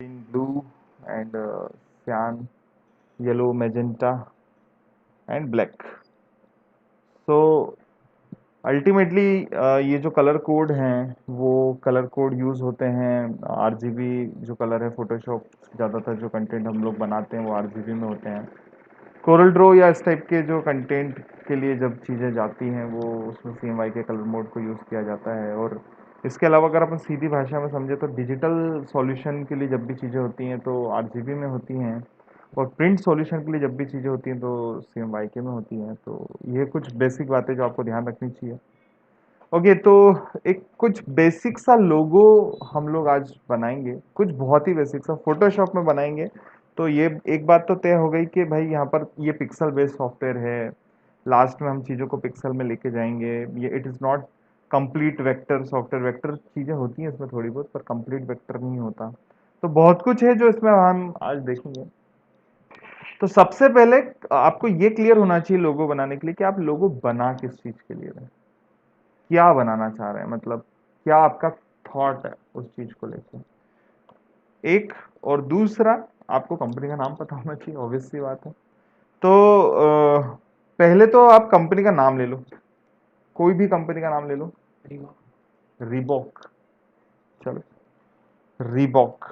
in blue and cyan, yellow, magenta and black. So ultimately ये जो colour code हैं वो कलर कोड यूज़ होते हैं आरजीबी जो कलर है फोटोशॉप ज़्यादातर जो कंटेंट हम लोग बनाते हैं वो आरजीबी में होते हैं कोरल ड्रो या इस टाइप के जो कंटेंट के लिए जब चीज़ें जाती हैं वो उसमें CMYK के कलर मोड को यूज़ किया जाता है और इसके अलावा अगर अपन सीधी भाषा में समझे तो डिजिटल सॉल्यूशन के लिए जब भी चीज़ें होती हैं तो आरजीबी में होती हैं और प्रिंट सॉल्यूशन के लिए जब भी चीज़ें होती हैं तो CMYK में होती हैं तो ये कुछ बेसिक बातें जो आपको ध्यान रखनी चाहिए। ओके तो एक कुछ बेसिक सा लोगो हम लोग आज बनाएंगे कुछ बहुत ही बेसिक सा फोटोशॉप में बनाएंगे। तो ये एक बात तो तय हो गई कि भाई यहाँ पर ये पिक्सल बेस्ड सॉफ्टवेयर है। लास्ट में हम चीज़ों को पिक्सल में लेके जाएंगे। ये it is not complete vector software vector चीज़ें होती हैं इसमें थोड़ी बहुत पर कंप्लीट वेक्टर नहीं होता। तो बहुत कुछ है जो इसमें हम आज देखेंगे। तो सबसे पहले आपको ये क्लियर होना चाहिए लोगो बनाने के लिए कि आप लोगो बना किस चीज़ के लिए रहे हैं, क्या बनाना चाह रहे हैं, मतलब क्या आपका थॉट है उस चीज को लेकर। एक और दूसरा आपको कंपनी का नाम पता होना चाहिए, ऑब्वियस सी बात है। तो पहले तो आप कंपनी का नाम ले लो, कोई भी कंपनी का नाम ले लो। रिबॉक, चलो रिबॉक।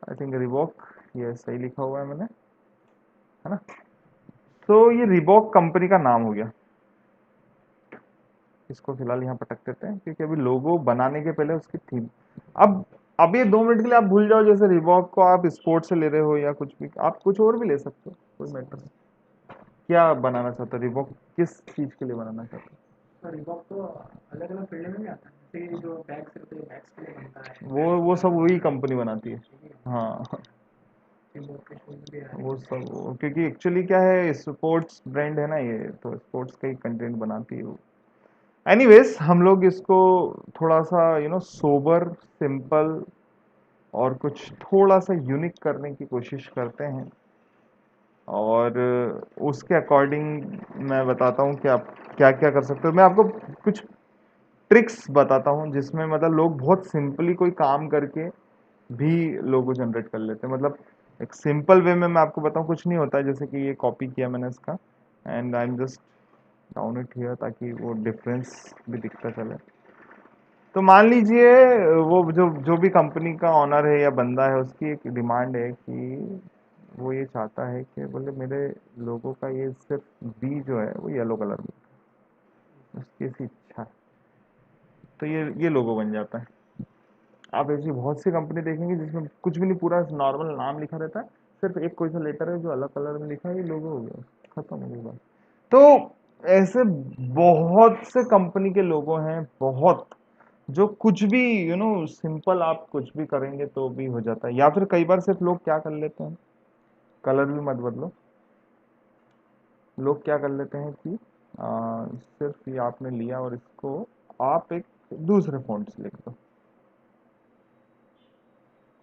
आई थिंक रिबॉक, ये सही लिखा हुआ है मैंने, है ना। तो ये रिबॉक कंपनी का नाम हो गया। इसको फिलहाल यहाँ पटक देते हैं क्योंकि अभी लोगो बनाने के पहले उसकी थीम। अब ये 2 मिनट के लिए आप भूल जाओ जैसे रिबॉक को आप स्पोर्ट्स से ले रहे हो या कुछ भी, आप कुछ और भी ले सकते हो, कोई मैटर नहीं। क्या बनाना चाहते हो, रिबॉक किस चीज के लिए बनाना चाहते रिबॉक तो अलग अलग फील्ड में भी आता है, जैसे जो बैग्स रहते हैं बैग्स के लिए बनता है, हो पैंट्स वो वगैरह सब वही बनता है, कंपनी बनाती है। ठीक है। हाँ रिबॉक के शूज भी आ रहे वो हैं सब नए। क्योंकि एक्चुअली क्या है स्पोर्ट्स ब्रांड है ना, ये तो स्पोर्ट्स का ही कंटेंट बनाती है वो। एनीवेज हम लोग इसको थोड़ा सा सोबर सिंपल और कुछ थोड़ा सा यूनिक करने की कोशिश करते हैं और उसके अकॉर्डिंग मैं बताता हूँ कि आप क्या क्या कर सकते हो। मैं आपको कुछ ट्रिक्स बताता हूँ जिसमें मतलब लोग बहुत सिंपली कोई काम करके भी लोगो जनरेट कर लेते हैं। मतलब एक सिंपल वे में मैं आपको बताऊँ, कुछ नहीं होता है। जैसे कि ये कॉपी किया मैंने इसका and I am just down it here ताकि वो डिफरेंस भी दिखता चले। तो मान लीजिए वो जो जो भी कंपनी का ऑनर है या बंदा है उसकी एक डिमांड है कि वो ये चाहता है कि बोले मेरे लोगों का ये सिर्फ बी जो है वो येलो कलर में, उसकी ऐसी इच्छा है। तो ये लोगो बन जाता है। आप ऐसी बहुत सी कंपनी देखेंगे जिसमें कुछ भी नहीं, पूरा नॉर्मल नाम लिखा रहता है, सिर्फ एक कोई सा लेटर है जो अलग कलर में लिखा है, ये लोगो हो गया, खत्म हो गई बात। तो ऐसे बहुत से कंपनी के लोगो हैं, बहुत, जो कुछ भी सिंपल आप कुछ भी करेंगे तो भी हो जाता है। या फिर कई बार सिर्फ लोग क्या कर लेते हैं, कलर भी मत बदलो, लोग क्या कर लेते हैं कि सिर्फ ये आपने लिया और इसको आप एक दूसरे फॉन्ट से लिख दो।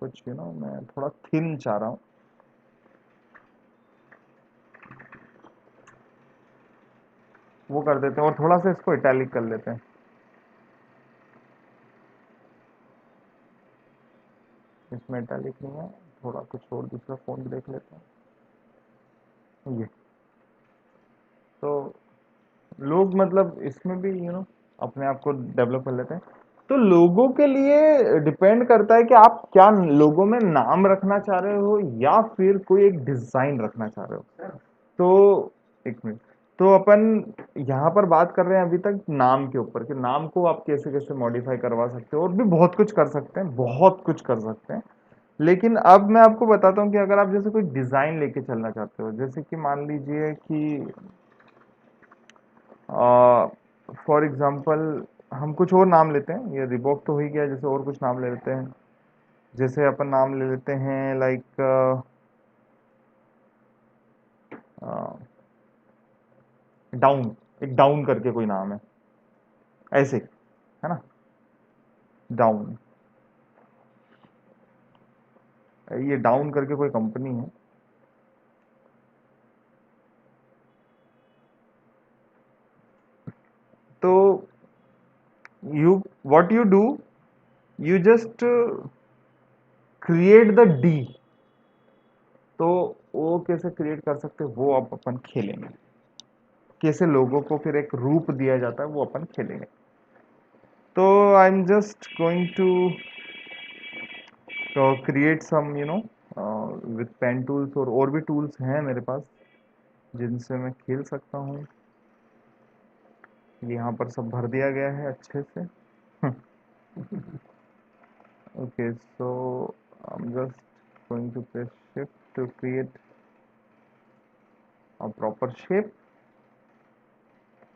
कुछ मैं थोड़ा थिन चाह रहा हूँ, वो कर देते हैं और थोड़ा सा इसको इटैलिक कर लेते हैं। इसमें इटैलिक नहीं है, थोड़ा कुछ और दूसरा फॉन्ट देख लेते हैं। ये तो लोग मतलब इसमें भी अपने आप को डेवलप कर लेते हैं। तो लोगों के लिए डिपेंड करता है कि आप क्या लोगों में नाम रखना चाह रहे हो या फिर कोई एक डिजाइन रखना चाह रहे हो। तो एक मिनट, तो अपन यहाँ पर बात कर रहे हैं अभी तक नाम के ऊपर कि नाम को आप कैसे कैसे मॉडिफाई करवा सकते हो और भी बहुत कुछ कर सकते हैं, बहुत कुछ कर सकते हैं। लेकिन अब मैं आपको बताता हूँ कि अगर आप जैसे कोई डिजाइन लेके चलना चाहते हो, जैसे कि मान लीजिए कि फॉर एग्जाम्पल हम कुछ और नाम लेते हैं, ये रिबॉक तो हो ही गया, जैसे और कुछ नाम ले लेते हैं। जैसे अपन नाम ले लेते हैं लाइक डाउन, एक डाउन करके कोई नाम है, ऐसे, है ना, डाउन। ये डाउन करके कोई कंपनी है। तो you what you do, you just create the D। तो वो कैसे क्रिएट कर सकते हैं वो अब अपन खेलेंगे, कैसे लोगों को फिर एक रूप दिया जाता है वो अपन खेलेंगे। तो I am just going to create some with pen tools, और भी टूल्स हैं मेरे पास जिनसे मैं खेल सकता हूँ। यहाँ पर सब भर दिया गया है अच्छे से। Okay, so I am just going to press shift to create a proper shape,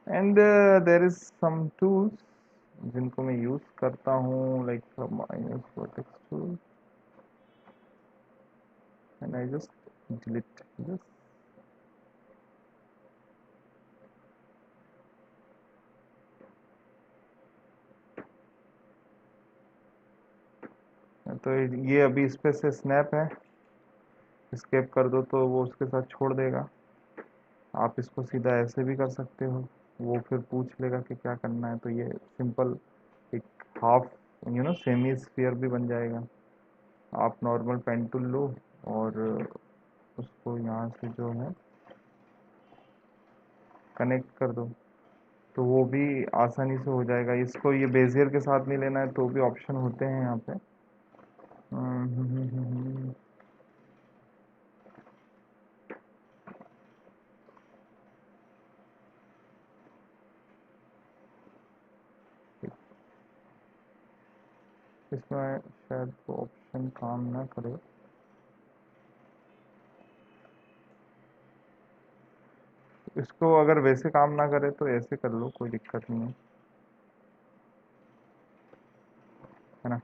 and there is some tools जिनको मैं यूज करता हूँ, like minus vertex tool, and I just delete this. तो ये अभी इस पे से स्नैप है, एस्केप कर दो तो वो उसके साथ छोड़ देगा। आप इसको सीधा ऐसे भी कर सकते हो, वो फिर पूछ लेगा कि क्या करना है, तो ये सिंपल एक हाफ सेमी स्फीयर भी बन जाएगा। आप नॉर्मल पेन टूल लो और उसको यहाँ से जो है कनेक्ट कर दो, तो वो भी आसानी से हो जाएगा। इसको ये बेजियर के साथ नहीं लेना है तो भी ऑप्शन होते हैं यहाँ पे। इसमें शायद वो ऑप्शन काम ना करे। इसको अगर वैसे काम ना करे तो ऐसे कर लो, कोई दिक्कत नहीं है ना।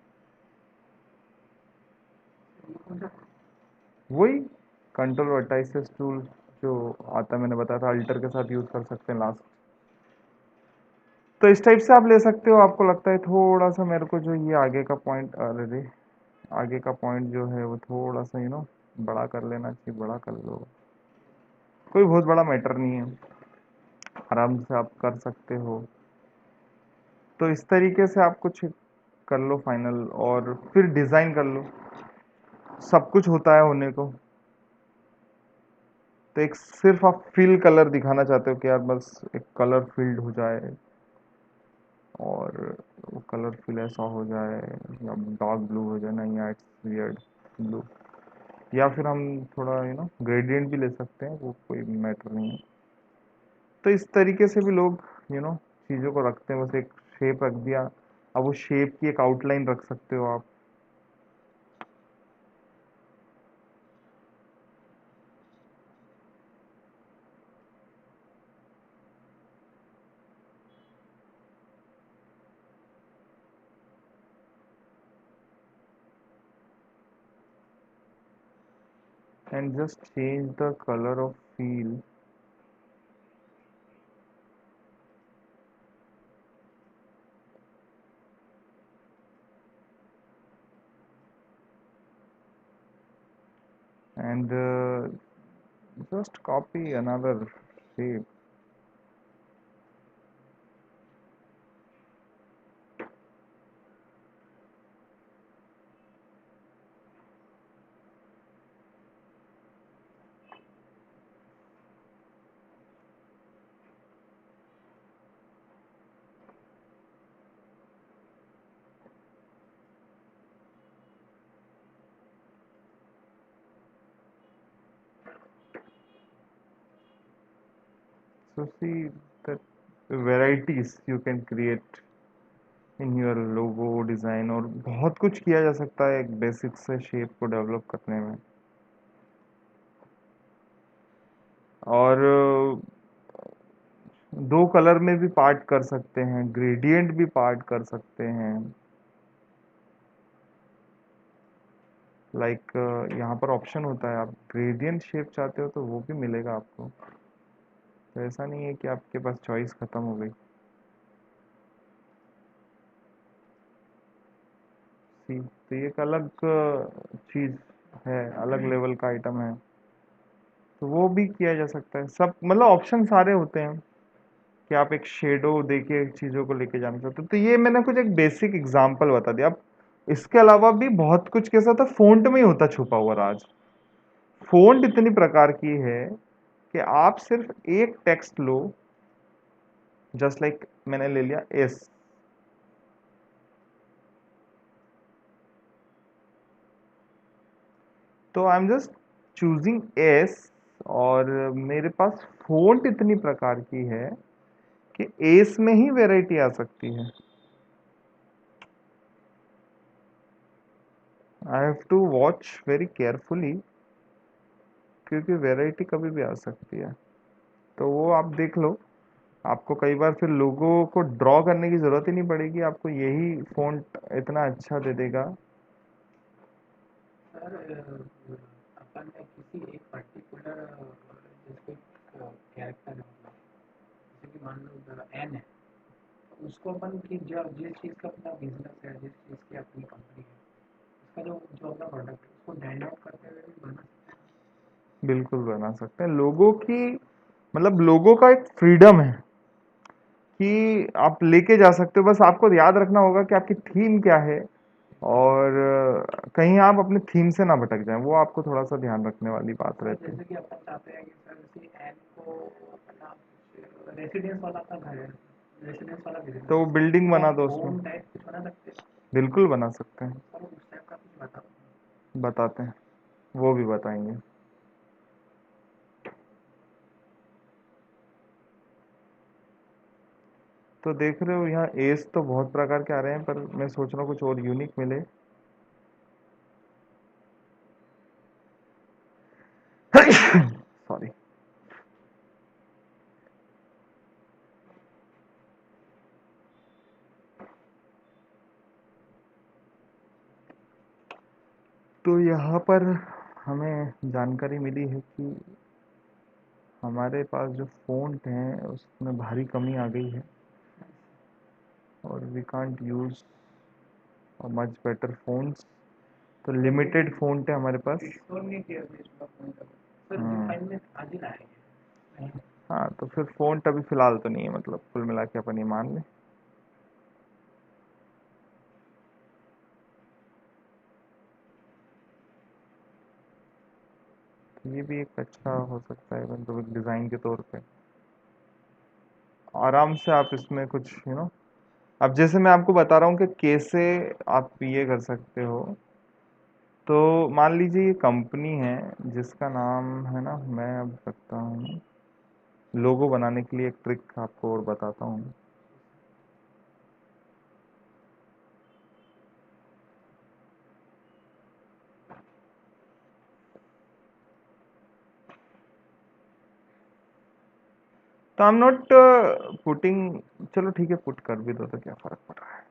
वही कंट्रोल वर्टाइसेस टूल जो आता है, मैंने बताया था अल्टर के साथ यूज कर सकते हैं लास्ट। तो इस टाइप से आप ले सकते हो। आपको लगता है थोड़ा सा मेरे को जो ये आगे का पॉइंट, अरे रे, आगे का पॉइंट जो है वो थोड़ा सा बड़ा कर लेना चाहिए, बड़ा कर लो, कोई बहुत बड़ा मैटर नहीं है, आराम से आप कर सकते हो। तो इस तरीके से आप कुछ कर लो फाइनल, और फिर डिज़ाइन कर लो। सब कुछ होता है होने को, तो एक सिर्फ आप फिल कलर दिखाना चाहते हो कि यार बस एक कलर फील्ड हो जाए, और वो कलर फिल ऐसा हो जाए, या डार्क ब्लू हो जाए, नहीं या इट्स वियर्ड ब्लू, या फिर हम थोड़ा ग्रेडियंट भी ले सकते हैं, वो कोई मैटर नहीं है। तो इस तरीके से भी लोग चीज़ों को रखते हैं, बस एक शेप रख दिया। अब वो शेप की एक आउटलाइन रख सकते हो आप। and just change the color of field, and just copy another shape, so see that varieties you can create in your logo design, और बहुत कुछ किया जा सकता है एक बेसिक से शेप को डेवलप करने में। और दो कलर में भी पार्ट कर सकते हैं, ग्रेडियंट भी पार्ट कर सकते हैं। लाइक यहाँ पर ऑप्शन होता है, आप ग्रेडियंट शेप चाहते हो तो वो भी मिलेगा आपको। तो ऐसा नहीं है कि आपके पास चॉइस खत्म हो गई। सी, तो ये एक अलग चीज़ है, अलग लेवल का आइटम है, तो वो भी किया जा सकता है। सब मतलब ऑप्शन सारे होते हैं। कि आप एक शेडो देके चीज़ों को लेके जाना चाहते हो। तो ये मैंने कुछ एक बेसिक एग्जांपल बता दिया। अब इसके अलावा भी बहुत कुछ के साथ फ़ॉन्ट में ही होता छुपा हुआ राज। फ़ॉन्ट इतनी प्रकार की है कि आप सिर्फ एक टेक्स्ट लो, जस्ट लाइक मैंने ले लिया एस, तो I am just choosing S, और मेरे पास फ़ॉन्ट इतनी प्रकार की है कि एस में ही वैरायटी आ सकती है। I have to watch very carefully, क्योंकि वैरायटी कभी भी आ सकती है। तो वो आप देख लो, आपको कई बार फिर लोगों को ड्रॉ करने की ज़रूरत ही नहीं पड़ेगी, आपको यही फ़ॉन्ट इतना अच्छा दे देगा। सर अपन ने किसी एक पर्टिकुलर जैसे कैरेक्टर है, मतलब जैसे कि मान लो एन है, तो उसको अपन की जो जिस चीज़ का अपना बिजनेस है, जिस चीज़ की अपनी कंपनी है, उसका जो जो अपना प्रोडक्ट है उसको स्टैंड आउट करते हुए भी बना सकते बिल्कुल बना सकते हैं। लोगों की, मतलब लोगों का एक फ्रीडम है कि आप लेके जा सकते हो, बस आपको याद रखना होगा कि आपकी थीम क्या है, और कहीं आप अपने थीम से ना भटक जाएं, वो आपको थोड़ा सा ध्यान रखने वाली बात हैं। सर रहती है। जैसे कि अपन चाहते हैं कि सर जैसे एन को अपना रेसिडेंस वाला अपना घर है, रेसिडेंस वाला बिजनेस तो है, बिल्डिंग तो बना आप दो उसमें। होम टाइप कुछ बना सकते हैं। बिल्कुल बना सकते हैं। सर उस टाइप का कुछ बताओ। बताते हैं, वो भी बताएंगे। तो देख रहे हो यहाँ एस तो बहुत प्रकार के आ रहे हैं, पर मैं सोच रहा हूँ कुछ और यूनिक मिले। सॉरी। तो यहाँ पर हमें जानकारी मिली है कि हमारे पास जो फ़ॉन्ट हैं उसमें भारी कमी आ गई है, और we can't use much better fonts. तो लिमिटेड फ़ॉन्ट है हमारे पास। इंस्टॉल नहीं किया अभी इसका फोन का। सर जिप हम्म। फाइल में आज ही लाएंगे। हाँ, तो फिर फ़ॉन्ट अभी फ़िलहाल तो नहीं है, मतलब कुल मिला के अपन ये मान लें। तो ये भी एक अच्छा हो सकता है, मतलब एक डिज़ाइन के तौर पे आराम से आप इसमें कुछ अब जैसे मैं आपको बता रहा हूँ कि कैसे आप ये कर सकते हो। तो मान लीजिए ये कंपनी है जिसका नाम है ना, मैं अब रखता हूँ लोगो बनाने के लिए एक ट्रिक आपको और बताता हूँ। तो आई एम नॉट पुटिंग, चलो ठीक है, पुट कर भी दो तो क्या फर्क पड़ रहा है।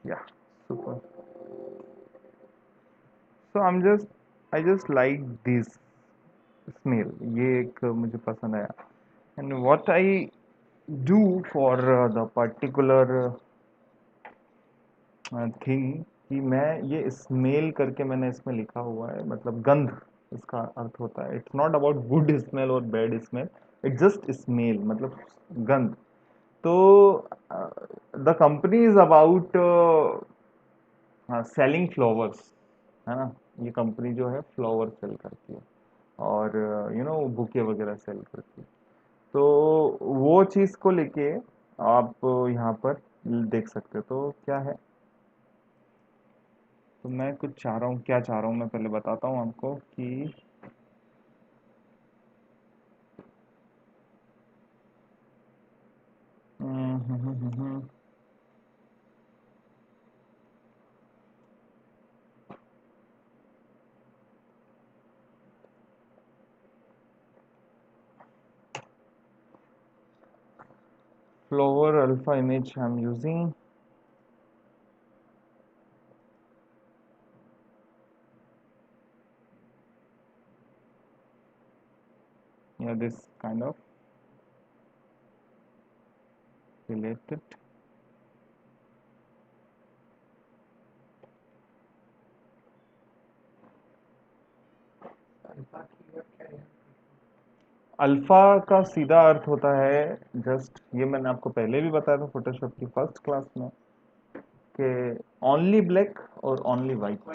या super. So I just like this smell, ये एक मुझे पसंद आया। And what I do for the particular thing, कि मैं ये स्मेल करके मैंने इसमें लिखा हुआ है, मतलब गंध इसका अर्थ होता है। It's not about good smell और bad smell, it's just smell, मतलब गंध। तो the company is about selling flowers, है ना। ये कंपनी जो है फ्लावर सेल करती है, और बुके वगैरह सेल करती है। तो वो चीज़ को लेके आप यहाँ पर देख सकते हो। तो क्या है, तो मैं कुछ चाह रहा हूँ, क्या चाह रहा हूँ मैं पहले बताता हूँ आपको कि flower alpha image I am using, या this kind of. related. Alpha keyword क्या है? अल्फा का सीधा अर्थ होता है जस्ट, ये मैंने आपको पहले भी बताया था फोटोशॉप की फर्स्ट क्लास में, कि ओनली ब्लैक और only white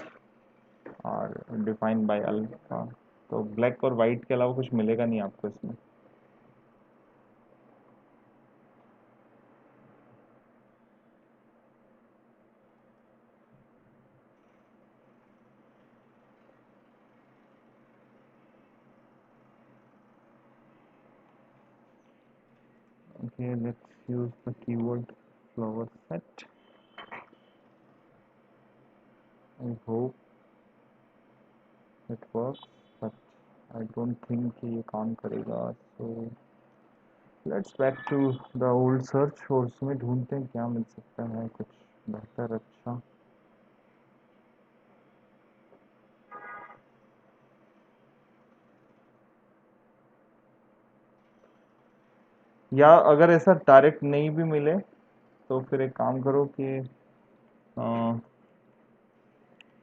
are defined by alpha. तो ब्लैक और वाइट के अलावा कुछ मिलेगा नहीं आपको इसमें। Okay, let's use the keyword flower set. I hope it works, but I don't think कि ये काम करेगा। So let's back to the old search और उसमें ढूंढते हैं क्या मिल सकता है कुछ बेहतर अच्छा। या अगर ऐसा डायरेक्ट नहीं भी मिले तो फिर एक काम करो कि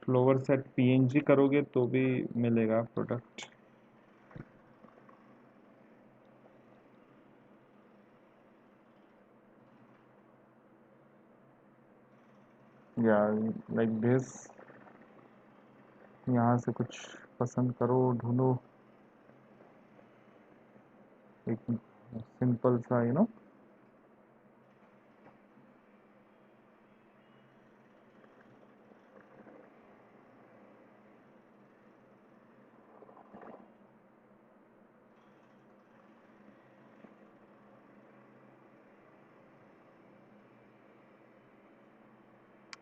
फ्लोवर सेट पीएनजी करोगे तो भी मिलेगा प्रोडक्ट। या लाइक दिस, यहाँ से कुछ पसंद करो ढूंढो एक सिंपल सा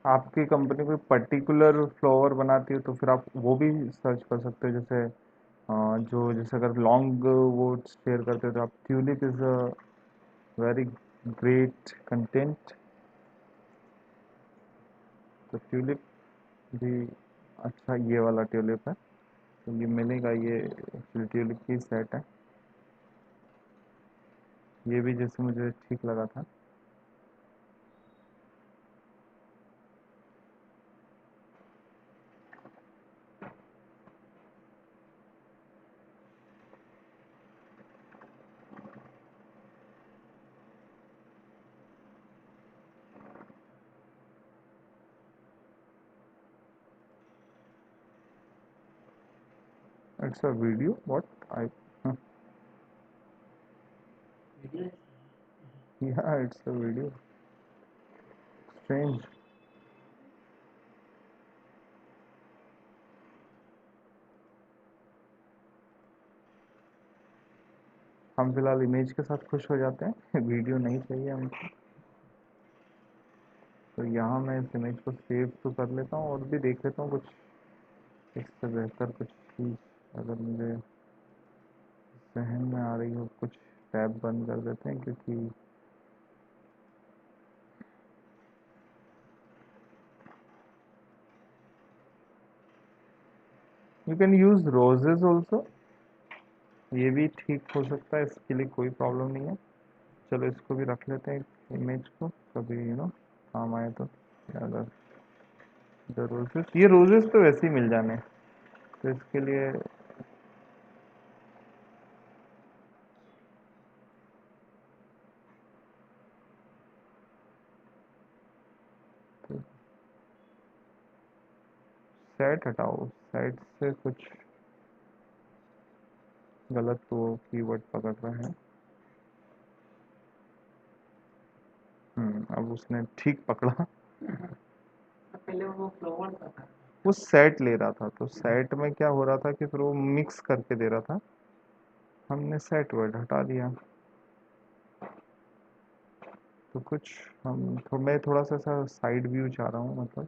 आपकी कंपनी कोई पर्टिकुलर फ्लावर बनाती है तो फिर आप वो भी सर्च कर सकते हो। जैसे जो जैसे अगर लॉन्ग वो शेयर करते हो तो आप tulip is a very great content. तो ट्यूलिप भी अच्छा, ये वाला ट्यूलिप है तो ये मिलेगा, ये एक्चुअली ट्यूलिप की सेट है। ये भी जैसे मुझे ठीक लगा था। It's a video what I video या इट्स अ वीडियो स्ट्रेंज। हम फिलहाल इमेज के साथ खुश हो जाते हैं वीडियो नहीं चाहिए हमको। तो यहाँ मैं इस इमेज को सेव तो कर लेता हूँ और भी देख लेता हूँ कुछ इससे बेहतर कुछ चीज़ अगर मुझे जहन में आ रही हो। कुछ टैब बंद कर देते हैं क्योंकि you can use roses also, ये भी ठीक हो सकता है, इसके लिए कोई प्रॉब्लम नहीं है। चलो इसको भी रख लेते हैं इमेज को, कभी काम आए तो। अगर द रोजेस, ये रोजेस तो वैसे ही मिल जाने, तो इसके लिए तो सेट हटाओ, सेट से कुछ गलत वो कीवर्ड पकड़ रहा है। अब उसने ठीक पकड़ा। पहले वो फ्लावर था। वो सेट ले रहा था तो सेट में क्या हो रहा था कि फिर वो मिक्स करके दे रहा था, हमने सेट वर्ड हटा दिया। तो कुछ मैं थोड़ा सा ऐसा साइड व्यू चाह रहा हूँ, मतलब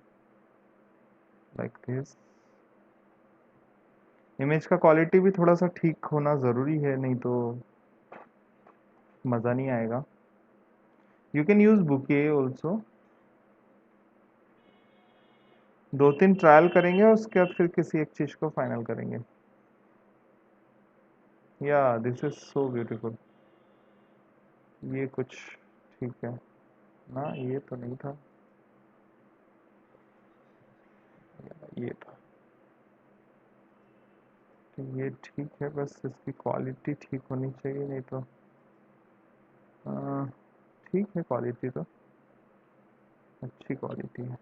लाइक दिस। इमेज का क्वालिटी भी थोड़ा सा ठीक होना ज़रूरी है, नहीं तो मज़ा नहीं आएगा। You can use bouquet also. दो तीन ट्रायल करेंगे और उसके बाद फिर किसी एक चीज़ को फाइनल करेंगे। या दिस इज सो ब्यूटीफुल, ये कुछ ठीक है। ना ये तो नहीं था, ये था। तो ये ठीक है, बस इसकी क्वालिटी ठीक होनी चाहिए, नहीं तो ठीक है, क्वालिटी तो अच्छी क्वालिटी है।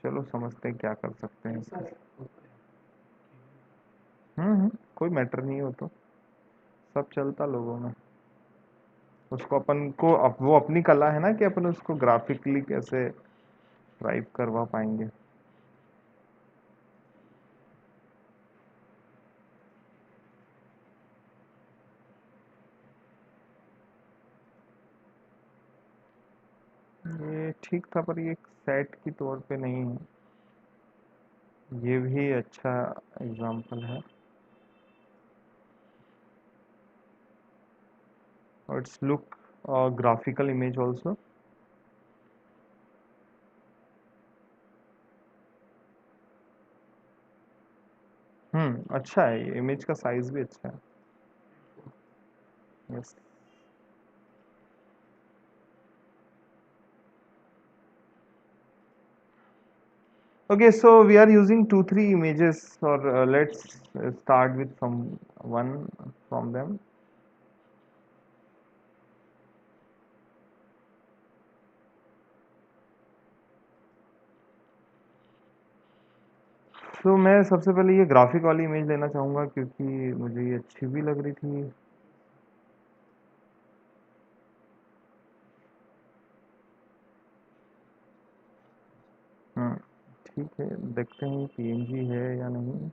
चलो समझते हैं क्या कर सकते हैं कैसा इसका। है फोटो है? कोई मैटर नहीं हो तो सब चलता लोगों में। उसको अपन को वो अपनी कला है ना कि अपन उसको ग्राफिकली कैसे ड्राइव करवा पाएंगे। ये ठीक था, पर ये सेट की तौर पे नहीं है। ये भी अच्छा एग्जाम्पल है, और it's look graphical image also. अच्छा है, ये इमेज का साइज भी अच्छा है। Yes. Okay, so we are using 2 3 images, or let's start with some one from them. तो मैं सबसे पहले ये ग्राफिक वाली इमेज लेना चाहूँगा, क्योंकि मुझे ये अच्छी भी लग रही थी। हम्म ठीक है, देखते हैं पीएनजी है या नहीं।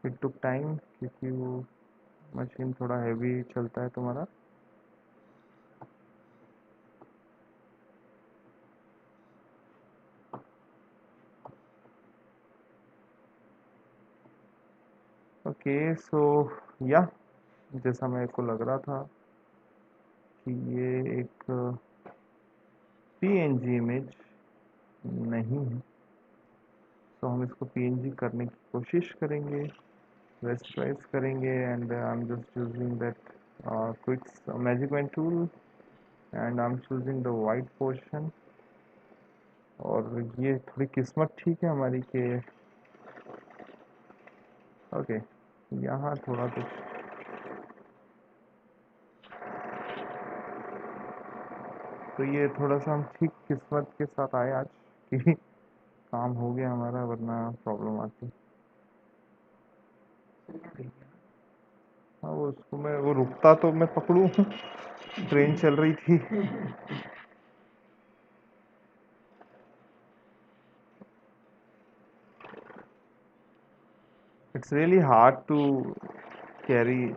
इट टुक टाइम, क्योंकि वो मशीन थोड़ा हैवी चलता है तुम्हारा। ओके, सो या जैसा मेरे को लग रहा था कि ये एक पीएनजी इमेज नहीं है, तो हम इसको पीएनजी करने की कोशिश करेंगे, rasterize करेंगे, and I am just using that quick magic pen tool, and I am choosing the white portion. और ये थोड़ी किस्मत ठीक है हमारी कि ओके, यहाँ थोड़ा कुछ, तो ये थोड़ा सा हम ठीक किस्मत के साथ आए आज कि काम हो गया हमारा, वरना प्रॉब्लम आती। सिल्वर ठीक है ना? हाँ, वो उसको मैं वो रुकता तो मैं पकड़ूं ट्रेन चल रही थी। It's really hard to carry.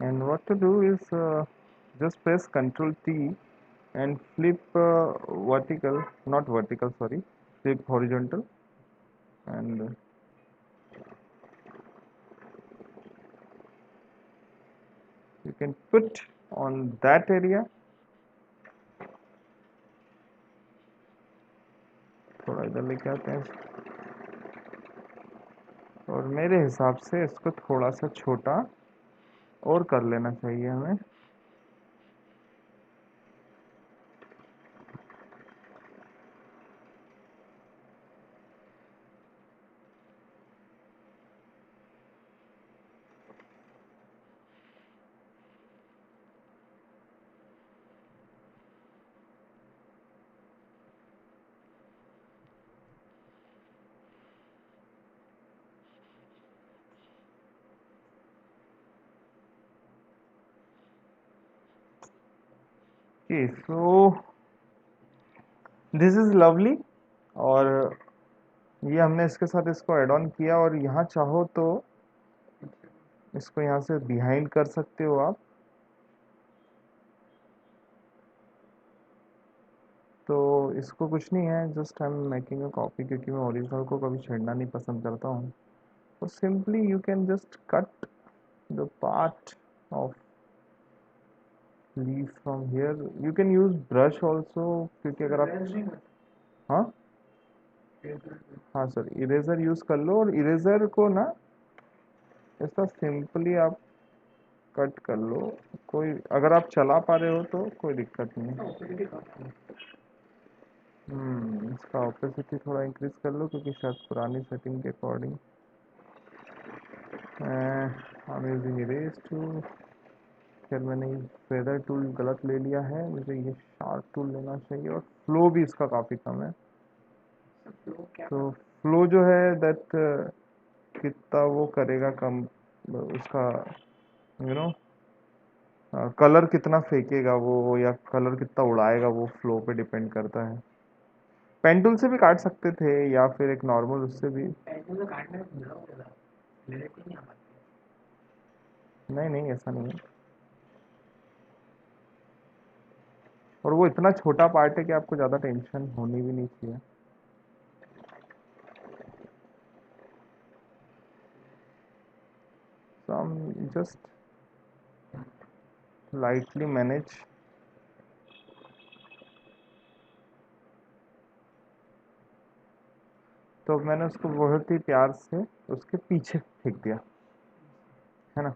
And what to do is just press Ctrl T and flip vertical, not vertical, sorry, flip horizontal, and you can put on that area। थोड़ा इधर लेके आते हैं, और मेरे हिसाब से इसको थोड़ा सा छोटा और कर लेना चाहिए हमें। Okay, so this is lovely, और ये हमने इसके साथ इसको ऐड ऑन किया, और यहाँ चाहो तो इसको यहाँ से बिहाइंड कर सकते हो आप। तो इसको कुछ नहीं है, just I am making a copy, क्योंकि मैं ओरिजिनल को कभी छेड़ना नहीं पसंद करता हूँ। तो simply you can just cut the part of leaf from here. You can use brush also, क्योंकि अगर आप, हाँ हाँ सर, इरेजर यूज कर लो, और इरेजर को ना ऐसा सिंपली आप कट कर लो। कोई, अगर आप चला पा रहे हो तो कोई दिक्कत नहीं है। इसका ऑपेसिटी थोड़ा इंक्रीज कर लो, क्योंकि शायद पुरानी सेटिंग के according I am using erase tool. फिर मैंने फेदर टूल गलत ले लिया है, मुझे ये शार्प टूल लेना चाहिए, और फ्लो भी इसका काफ़ी कम है। तो फ्लो जो है दैट कितना वो करेगा कम, उसका यू नो कलर कितना फेंकेगा वो, या कलर कितना उड़ाएगा, वो फ्लो पे डिपेंड करता है। पेन टूल से भी काट सकते थे, या फिर एक नॉर्मल उससे भी। नहीं नहीं, ऐसा नहीं है। और वो इतना छोटा पार्ट है कि आपको ज़्यादा टेंशन होनी भी नहीं चाहिए। So I'm just lightly manage। तो मैंने उसको बहुत ही प्यार से उसके पीछे फेंक दिया, है ना।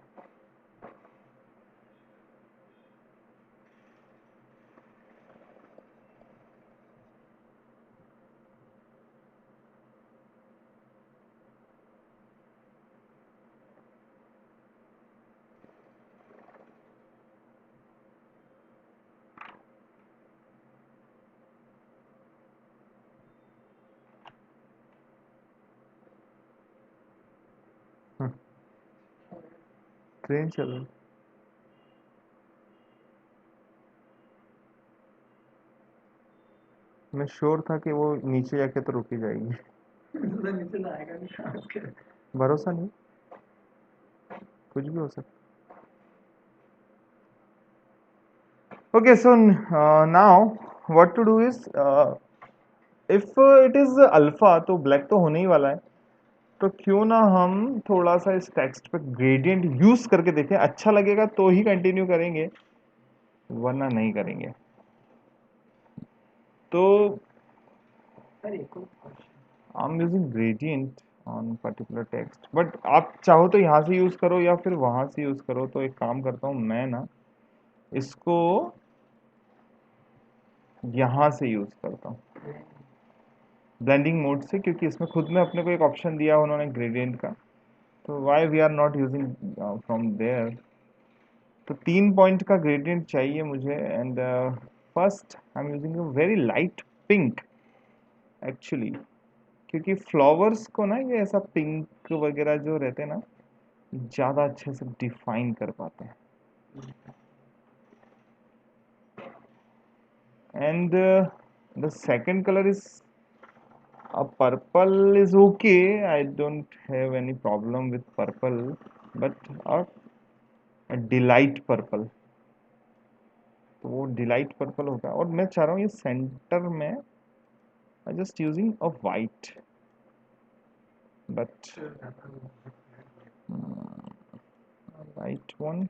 ट्रेन चल रही। मैं श्योर था कि वो नीचे जाके तो रुक ही जाएगी। भरोसा नहीं, कुछ भी हो सकता। Okay, so now what to do is, if it is alpha, तो ब्लैक तो होने ही वाला है, तो क्यों ना हम थोड़ा सा इस टेक्स्ट पे ग्रेडियंट यूज करके देखें। अच्छा लगेगा तो ही कंटिन्यू करेंगे, वरना नहीं करेंगे। तो I am using gradient on particular text, but आप चाहो तो यहाँ से यूज करो या फिर वहां से यूज करो। तो एक काम करता हूँ मैं ना, इसको यहाँ से यूज करता हूँ, ब्लेंडिंग मोड से, क्योंकि इसमें खुद में अपने को एक ऑप्शन दिया उन्होंने ग्रेडियंट का। तो why we are not using from there. तो 3 पॉइंट का ग्रेडियंट चाहिए मुझे, and first I am using a very light pink actually, क्योंकि फ्लावर्स को ना ये ऐसा पिंक वगैरह जो रहते हैं ना, ज़्यादा अच्छे से डिफाइन कर पाते हैं। And the second colour is purple is okay. I don't have any problem with purple, but a delight purple, तो वो डिलाइट पर्पल होगा। और मैं चाह रहा हूँ ये सेंटर में I just using a white, but light one,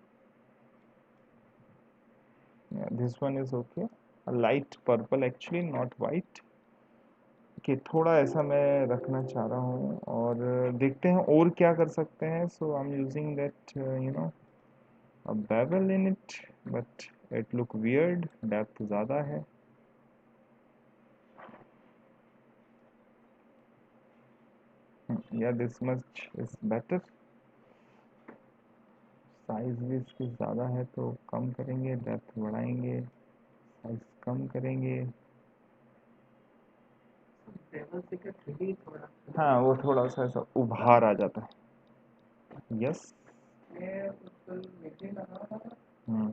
this one is okay, light purple actually, not white. कि थोड़ा ऐसा मैं रखना चाह रहा हूँ, और देखते हैं और क्या कर सकते हैं। So I am using that a bevel in it, but it look weird, depth ज़्यादा है। Yeah, this much is better। Size भी इसकी ज़्यादा है, तो कम करेंगे, डेप्थ बढ़ाएंगे, साइज कम करेंगे। हाँ, वो थोड़ा सा ऐसा उभार आ जाता है। यस। हम्म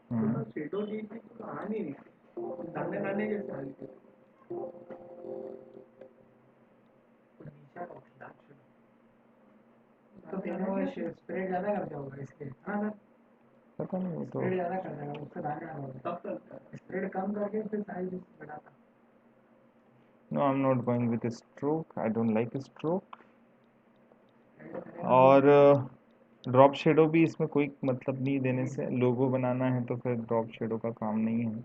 हम्म। दाने दाने जैसे हल्के तो नीचा डार्क शेडो तो तेरे वो स्प्रे ज़्यादा करता होगा इसके हाँ सर पता नहीं वो तो स्प्रेड ज़्यादा कर देगा उससे दाने आ रहे तब करता स्प्रेड कम करके फिर साइज बढ़ाता no I am not going with stroke I don't like stroke spread करेगा और ड्रॉप शेडो भी इसमें कोई मतलब नहीं देने से लोगो बनाना है तो फिर ड्रॉप शेडो का काम नहीं है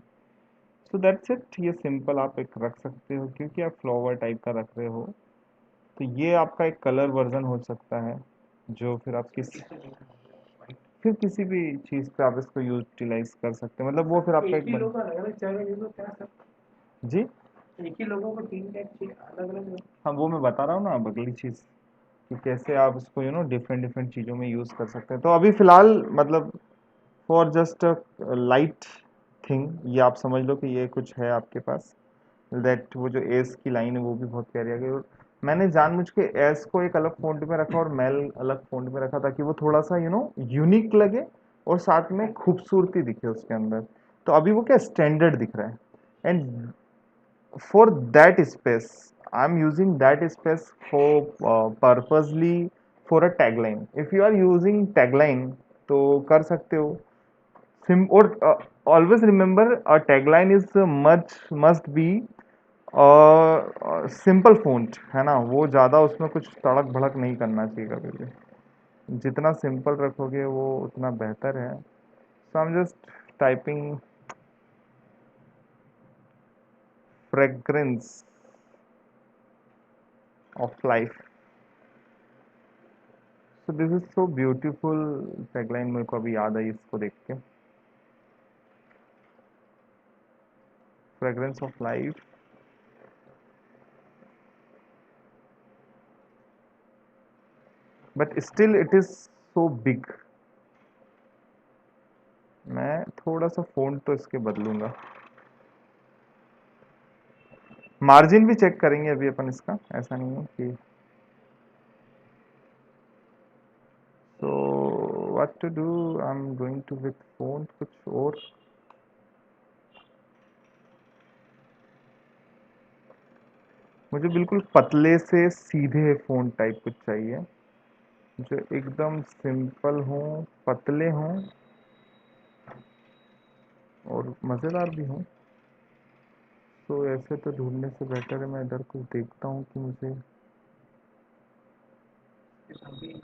सो दैट्स इट ये सिंपल आप एक रख सकते हो क्योंकि आप फ्लावर टाइप का रख रहे हो तो ये आपका एक कलर वर्जन हो सकता है जो फिर आप किस पीछे देखना वाइट फिर किसी भी चीज़ पे आप इसको यूटिलाइज कर सकते हैं मतलब वो फिर आपका एक एक ही बन लोगों अलग अलग चाहिए ये तो क्या सर जी एक ही लोगों को तीन टैग चाहिए अलग अलग हाँ वो मैं बता रहा हूँ ना अब अगली चीज़ कि कैसे आप इसको डिफरेंट डिफरेंट चीज़ों में यूज़ कर सकते हैं तो अभी फ़िलहाल मतलब फॉर जस्ट लाइट थिंग ये आप समझ लो कि ये कुछ है आपके पास दैट वो जो एस की लाइन है वो भी बहुत प्यारी आ गई और मैंने जानबूझ के एस को एक अलग फॉन्ट में रखा और मेल अलग फॉन्ट में रखा ताकि वो थोड़ा सा यूनिक लगे और साथ में खूबसूरती दिखे उसके अंदर तो अभी वो क्या स्टैंडर्ड दिख रहा है and for that space I'm using that space for purposely for a tagline if you are using tagline तो कर सकते हो सिम और always remember a tagline is much must be simple font है ना वो ज़्यादा उसमें कुछ तड़क भड़क नहीं करना चाहिए कभी भी जितना सिंपल रखोगे वो उतना बेहतर है so I am just typing fragrance of life so this is so beautiful tagline मेरे को अभी याद आई इसको देख के fragrance of life but still it is so big मैं थोड़ा सा फ़ॉन्ट तो इसके बदलूंगा मार्जिन भी चेक करेंगे अभी अपन इसका ऐसा नहीं है कि so what to do I am going to with font कुछ और मुझे बिल्कुल पतले से सीधे फ़ॉन्ट टाइप कुछ चाहिए जो एकदम सिंपल हों पतले हों और मज़ेदार भी हों तो ऐसे तो ढूंढने से बेटर है मैं इधर कुछ देखता हूँ कि मुझे अभी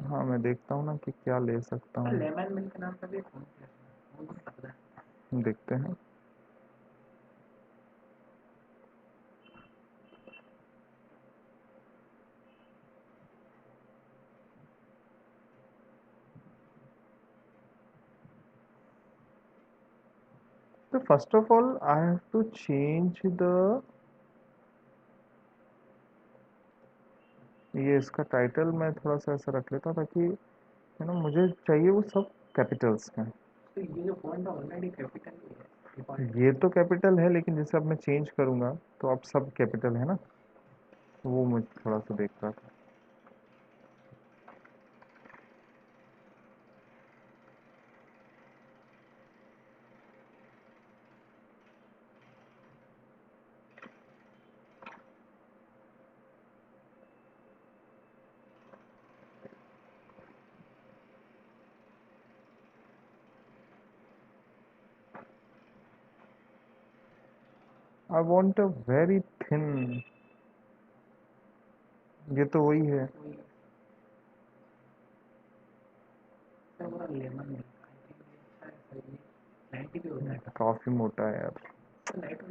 हाँ मैं देखता हूँ ना कि क्या ले सकता हूँ लेमन मिल्क नाम का भी एक फोन है वो बहुत पतला है देखते हैं तो first of all I have to change the ये इसका टाइटल मैं थोड़ा सा ऐसा रख लेता ताकि मुझे चाहिए वो सब कैपिटल्स में तो ये जो फॉन्ट है ऑलरेडी कैपिटल ही है डिफॉल्ट ये तो कैपिटल है लेकिन जैसे अब मैं चेंज करूँगा तो अब सब कैपिटल है ना वो मुझे थोड़ा सा देख रहा था I want a very thin ये तो वही है वही है पूरा लेमन मिल्क आई थिंक ये अच्छा है सही 90 पे होता है काफ़ी मोटा है यार तो लाइट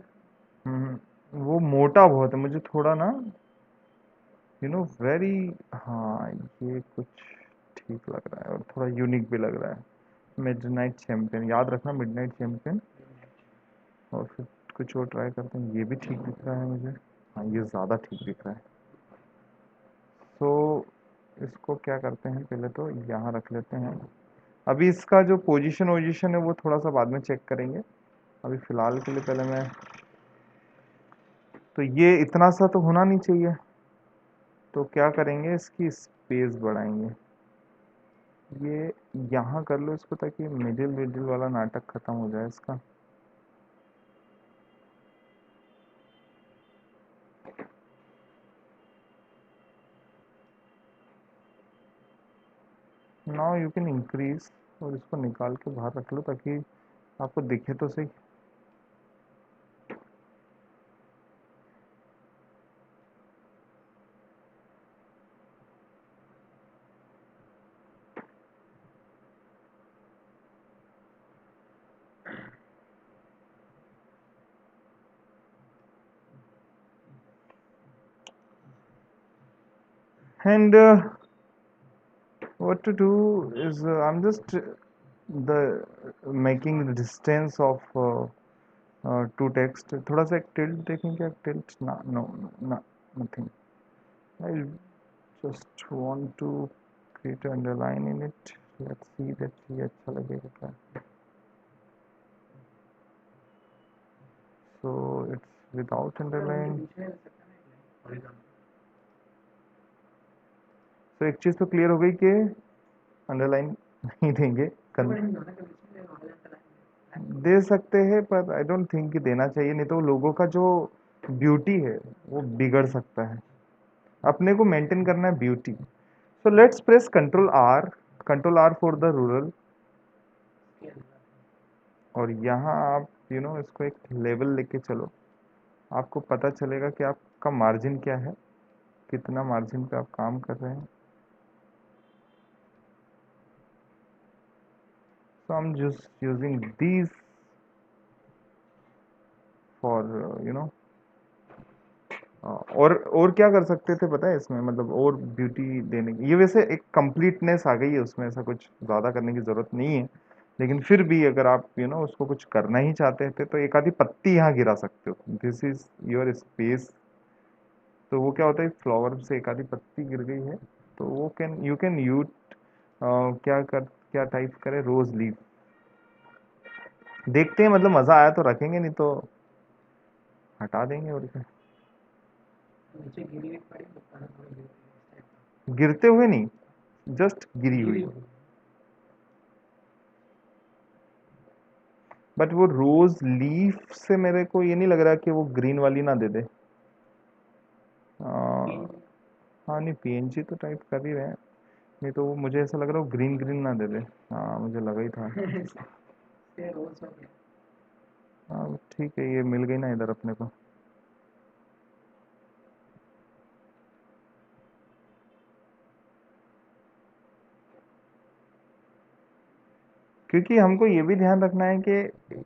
वो मोटा बहुत है मुझे थोड़ा ना वेरी हाँ ये कुछ ठीक लग रहा है और थोड़ा यूनिक भी लग रहा है मिडनाइट चैंपियन याद रखना मिडनाइट चैंपियन और फिर कुछ और ट्राई करते हैं ये भी ठीक दिख रहा है मुझे हाँ ये ज़्यादा ठीक दिख रहा है तो इसको क्या करते हैं पहले तो यहाँ रख लेते हैं अभी इसका जो पोजीशन वोजीशन है वो थोड़ा सा बाद में चेक करेंगे अभी फ़िलहाल के लिए पहले मैं तो ये इतना सा तो होना नहीं चाहिए तो क्या करेंगे इसकी स्पेस बढ़ाएंगे ये यहाँ कर लो इसको ताकि मिडिल मिडिल वाला नाटक खत्म हो जाए इसका नाउ यू कैन इंक्रीज, और इसको निकाल के बाहर रख लो ताकि आपको दिखे तो सही। And what to do is I'm just the making the distance of two text, थोड़ा सा एक tilt देखें क्या, tilt ना, no, no, nothing. I just want to create an underline in it. Let's see that ये अच्छा लगेगा क्या. So it's without underline. So एक चीज़ तो क्लियर हो गई कि अंडरलाइन नहीं देंगे, दे सकते हैं पर आई डोंट थिंक कि देना चाहिए, नहीं तो लोगों का जो ब्यूटी है वो बिगड़ सकता है। अपने को मेंटेन करना है beauty. So let's press control R for the ruler, और यहाँ आप इसको एक लेवल लेके चलो, आपको पता चलेगा कि आपका मार्जिन क्या है, कितना मार्जिन पे आप काम कर रहे हैं। So I'm just using these for और क्या कर सकते थे पता है इसमें, मतलब और ब्यूटी देने की, ये वैसे एक कंप्लीटनेस आ गई है उसमें, ऐसा कुछ ज़्यादा करने की ज़रूरत नहीं है, लेकिन फिर भी अगर आप उसको कुछ करना ही चाहते थे तो एक आधी पत्ती यहाँ गिरा सकते हो, दिस इज योर स्पेस। तो वो क्या होता है, फ्लावर से एक आधी पत्ती गिर गई है तो वो कैन यूज क्या टाइप करें, रोज लीफ। देखते हैं, मतलब मज़ा आया तो रखेंगे, नहीं तो हटा देंगे और क्या। गिरते हुए नहीं, जस्ट गिरी हुई। बट वो रोज लीफ से मेरे को ये नहीं लग रहा कि वो ग्रीन वाली ना दे दे। हाँ नहीं, पीएनजी तो टाइप कर ही रहे हैं, नहीं तो वो मुझे ऐसा लग रहा है वो ग्रीन ग्रीन ना दे दे। हाँ मुझे लगा ही था। हाँ ठीक है, ये मिल गई ना इधर अपने को। क्योंकि हमको ये भी ध्यान रखना है कि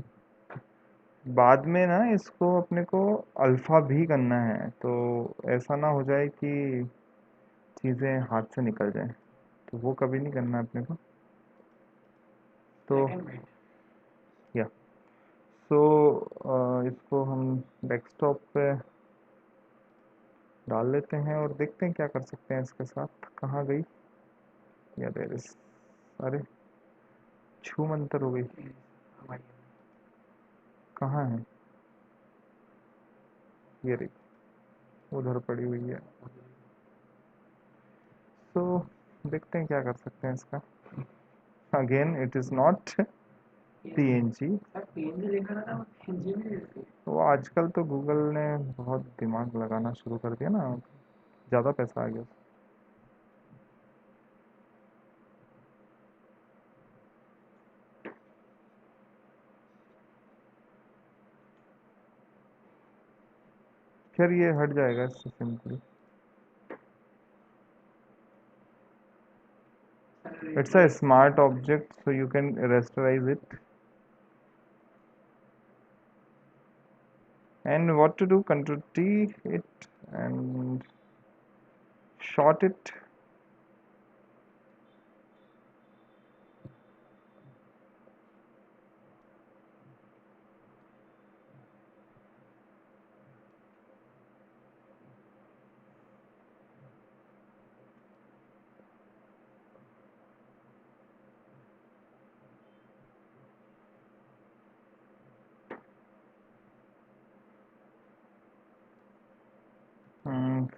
बाद में ना इसको अपने को अल्फा भी करना है, तो ऐसा ना हो जाए कि चीज़ें हाथ से निकल जाएं, तो वो कभी नहीं करना है अपने को। तो या सो इसको हम डेस्कटॉप पे डाल लेते हैं और देखते हैं क्या कर सकते हैं इसके साथ। कहाँ गई, या देर इज, अरे छू मंतर हो गई, कहाँ है ये रही, उधर पड़ी हुई है। तो देखते हैं क्या कर सकते हैं इसका। Again it is not PNG. वो आजकल तो गूगल ने बहुत दिमाग लगाना शुरू कर दिया ना, ज़्यादा पैसा आ गया। फिर ये हट जाएगा इससे simply. It's a smart object so you can rasterize it, and what to do, control T it and short it.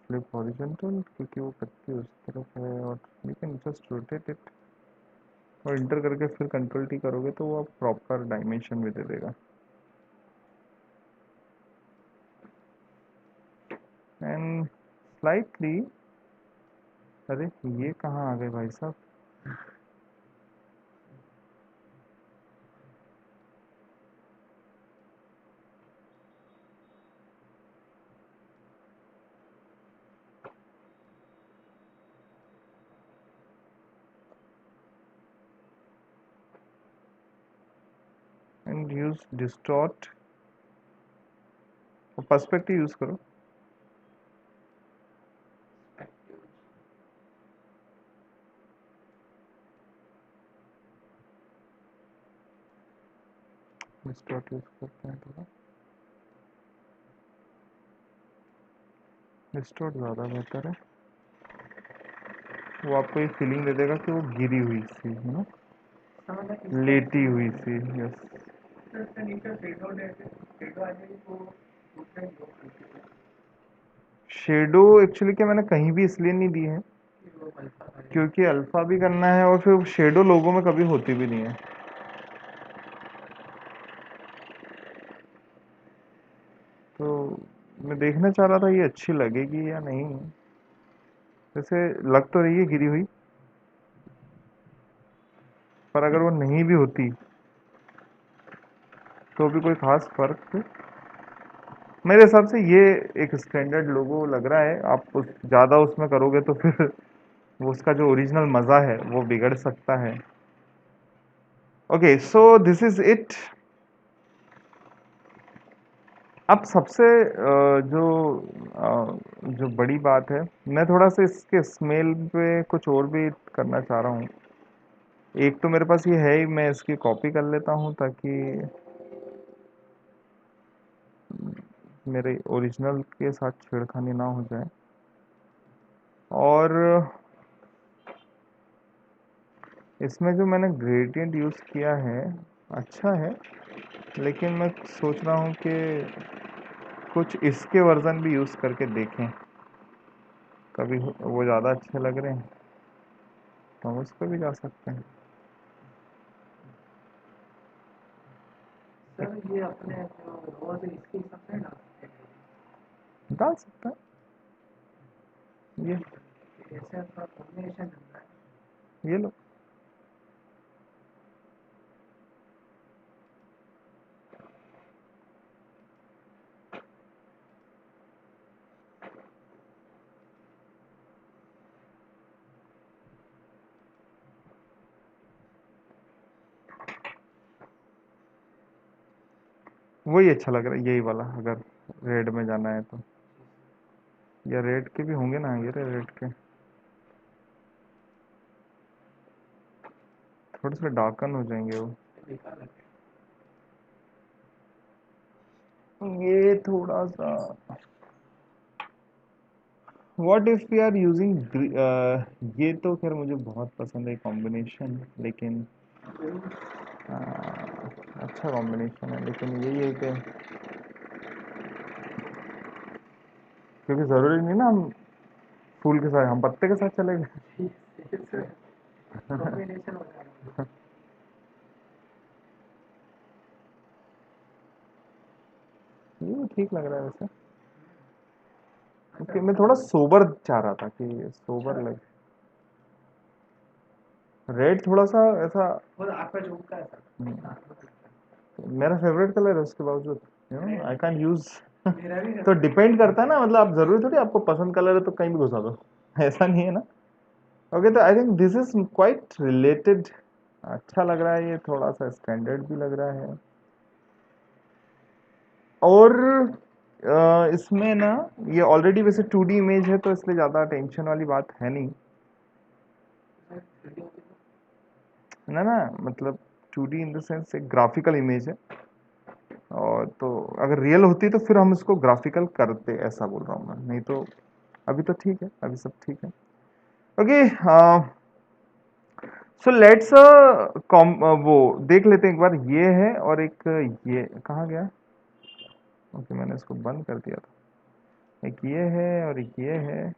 Flip horizontal, क्योंकि वो पत्ती उस तरफ है, और you can just rotate it, और इंटर करके फिर कंट्रोल टी करोगे तो वो प्रॉपर डायमेंशन भी दे देगा। एंड स्लाइटली, अरे ये कहाँ आ गए भाई साहब, don't use distort, perspective use करो। डिस्टॉर्ट यूज करते हैं थोड़ा, डिस्टॉर्ट ज़्यादा बेहतर है। वो आपको एक फीलिंग दे देगा कि वो गिरी हुई सी, है ना, लेटी हुई सी। यस, शेडो एक्चुअली क्या मैंने कहीं भी इसलिए नहीं दी है क्योंकि अल्फा भी करना है और फिर शेडो लोगों में कभी होती भी नहीं है। तो मैं देखना चाह रहा था ये अच्छी लगेगी या नहीं। वैसे लग तो रही है गिरी हुई, पर अगर वो नहीं भी होती तो भी कोई खास फर्क मेरे हिसाब से ये एक स्टैंडर्ड लोगो लग रहा है। आप उस ज़्यादा उसमें करोगे तो फिर वो उसका जो ओरिजिनल मज़ा है वो बिगड़ सकता है। Okay, so this is it. अब सबसे जो बड़ी बात है, मैं थोड़ा सा इसके स्मेल पे कुछ और भी करना चाह रहा हूँ। एक तो मेरे पास ये है ही, मैं इसकी कॉपी कर लेता हूँ ताकि मेरे ओरिजिनल के साथ छेड़खानी ना हो जाए। और इसमें जो मैंने ग्रेडियंट यूज़ किया है अच्छा है, लेकिन मैं सोच रहा हूँ कि कुछ इसके वर्जन भी यूज़ करके देखें। कभी वो ज़्यादा अच्छे लग रहे हैं तो हम उस पर भी जा सकते हैं। सर ये अपने जो रोज है इसके हिसाब से डाल सकते डाल सकते हैं। हैं, ऐसे थोड़ा कॉम्बिनेशन मिलता है। ये लो, वही अच्छा लग रहा है, यही वाला। अगर रेड में जाना है तो, या रेड के भी होंगे ना, ये रेड के थोड़े से डार्कन हो जाएंगे वो। बेकार लगता ये थोड़ा सा, what if we are using, ये तो खैर मुझे बहुत पसंद है कॉम्बिनेशन, लेकिन अ, अच्छा कॉम्बिनेशन है, लेकिन यही है कि क्योंकि ज़रूरी नहीं ना हम फूल के साथ, हम पत्ते के साथ चले गए। है। कॉम्बिनेशन हो जाएगा। ये भी ठीक लग रहा है वैसे। ओके, मैं थोड़ा सोबर चाह रहा था कि सोबर लगे। रेड थोड़ा सा ऐसा, वो आपका जो का है हम्म, सर। मेरा फेवरेट कलर है उसके बावजूद, you know I can use. मेरा भी तो डिपेंड करता है ना, मतलब आप जरूरी थोड़ी आपको पसंद कलर है तो कहीं भी घुसा दो, ऐसा नहीं है ना। ओके, तो I think this is quite related. अच्छा लग रहा है, ये थोड़ा सा स्टैंडर्ड भी लग रहा है। और इसमें ना, ये ऑलरेडी वैसे 2D इमेज है तो इसलिए ज़्यादा टेंशन वाली बात है नहीं। ना ना, मतलब 2D इन द सेंस एक ग्राफिकल इमेज है, और तो अगर रियल होती तो फिर हम इसको ग्राफिकल करते, ऐसा बोल रहा हूँ मैं, नहीं तो अभी तो ठीक है, अभी सब ठीक है। ओके, सो लेट्स वो देख लेते हैं एक बार, ये है और एक ये कहाँ गया। ओके, मैंने इसको बंद कर दिया था। एक ये है और एक ये है,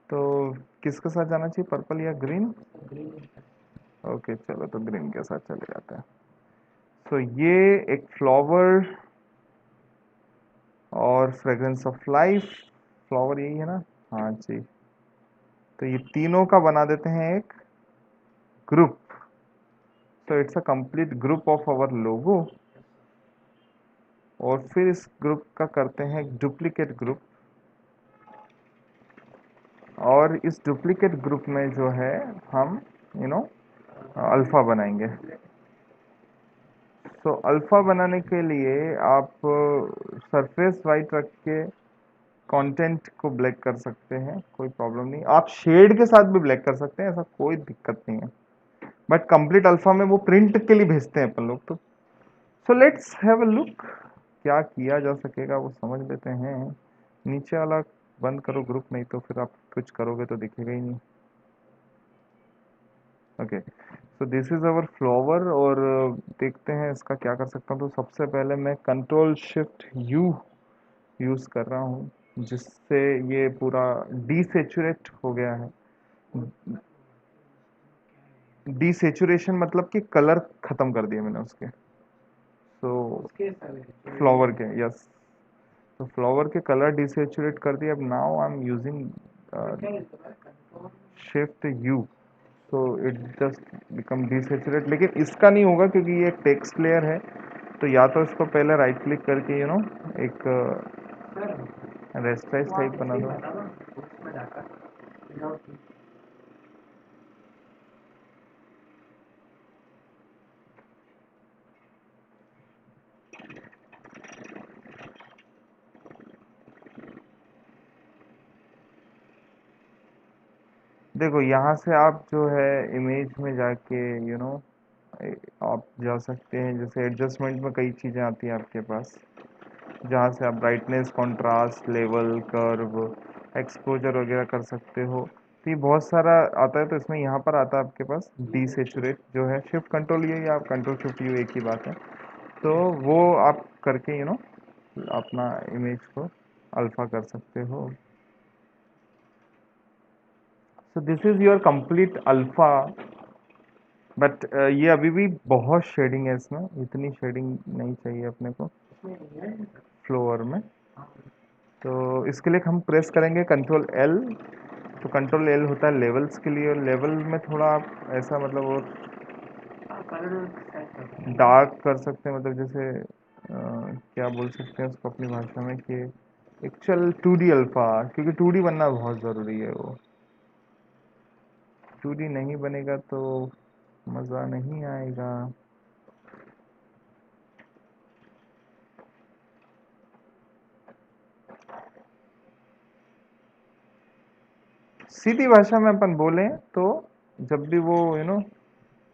तो किसके साथ जाना चाहिए, पर्पल या ग्रीन। ओके, चलो तो ग्रीन के साथ चले जाते हैं। सो ये एक फ्लावर और फ्रेग्रेंस ऑफ लाइफ, फ्लावर यही है ना, हाँ जी। तो ये तीनों का बना देते हैं एक ग्रुप। तो it's a complete group of our logo, और फिर इस ग्रुप का करते हैं एक डुप्लीकेट ग्रुप, और इस डुप्लीकेट ग्रुप में जो है हम यू नो अल्फा बनाएंगे। सो अल्फा बनाने के लिए आप सरफेस वाइट रख के कंटेंट को ब्लैक कर सकते हैं, कोई प्रॉब्लम नहीं। आप शेड के साथ भी ब्लैक कर सकते हैं, ऐसा कोई दिक्कत नहीं है। बट कंप्लीट अल्फा में वो प्रिंट के लिए भेजते हैं अपन लोग तो। So let's have a look, क्या किया जा सकेगा वो समझ लेते हैं। नीचे वाला बंद करो ग्रुप, नहीं तो फिर आप कुछ करोगे तो दिखेगा ही नहीं। Okay, so this is our flower. और देखते हैं इसका क्या कर सकता हूँ। तो सबसे पहले मैं कंट्रोल शिफ्ट यू यूज कर रहा हूँ, जिससे ये पूरा डीसेचुरेट हो गया है। डीसेचुरेशन मतलब कि कलर खत्म कर दिया मैंने उसके। सो उसके सारे जो फ्लावर ये के, यस, तो फ्लावर के कलर डिसेचुरेट कर दिए। अब नाउ आई एम यूजिंग क्या रहता है control. Shift you, so it just become desaturate. लेकिन इसका नहीं होगा क्योंकि ये एक टेक्स्ट लेयर है, तो या तो इसको पहले राइट क्लिक करके एक सर रेस्टाइज वो आप टाइप ऐसे बना ही दो। बता दो ग्रुप्स में जाकर विदाउट। देखो यहाँ से आप जो है इमेज में जाके आप जा सकते हैं। जैसे एडजस्टमेंट में कई चीज़ें आती हैं आपके पास, जहाँ से आप brightness, contrast, level, curve, exposure वगैरह कर सकते हो। तो ये बहुत सारा आता है। तो इसमें यहाँ पर आता है आपके पास डीसेचुरेट जो है, शिफ्ट कंट्रोल ये या कंट्रोल शिफ्ट यू एक ही बात है। तो वो आप करके अपना इमेज को अल्फा कर सकते हो। सो this is your complete alpha. But ये अभी भी बहुत शेडिंग है इसमें, इतनी शेडिंग नहीं चाहिए अपने को इसमें ये है सर। फ्लोर में। हाँ तो इसके लिए हम प्रेस करेंगे कंट्रोल एल। तो कंट्रोल एल होता है लेवल्स के लिए, और लेवल में थोड़ा आप ऐसा मतलब वो हाँ कलर सेट कर सकते हैं। डार्क कर सकते हैं। मतलब जैसे क्या बोल सकते हैं उसको अपनी भाषा में कि एक्चुअल 2D अल्फा, क्योंकि 2D बनना बहुत ज़रूरी है। वो 2D नहीं बनेगा तो मज़ा नहीं आएगा। सीधी भाषा में अपन बोलें तो जब भी वो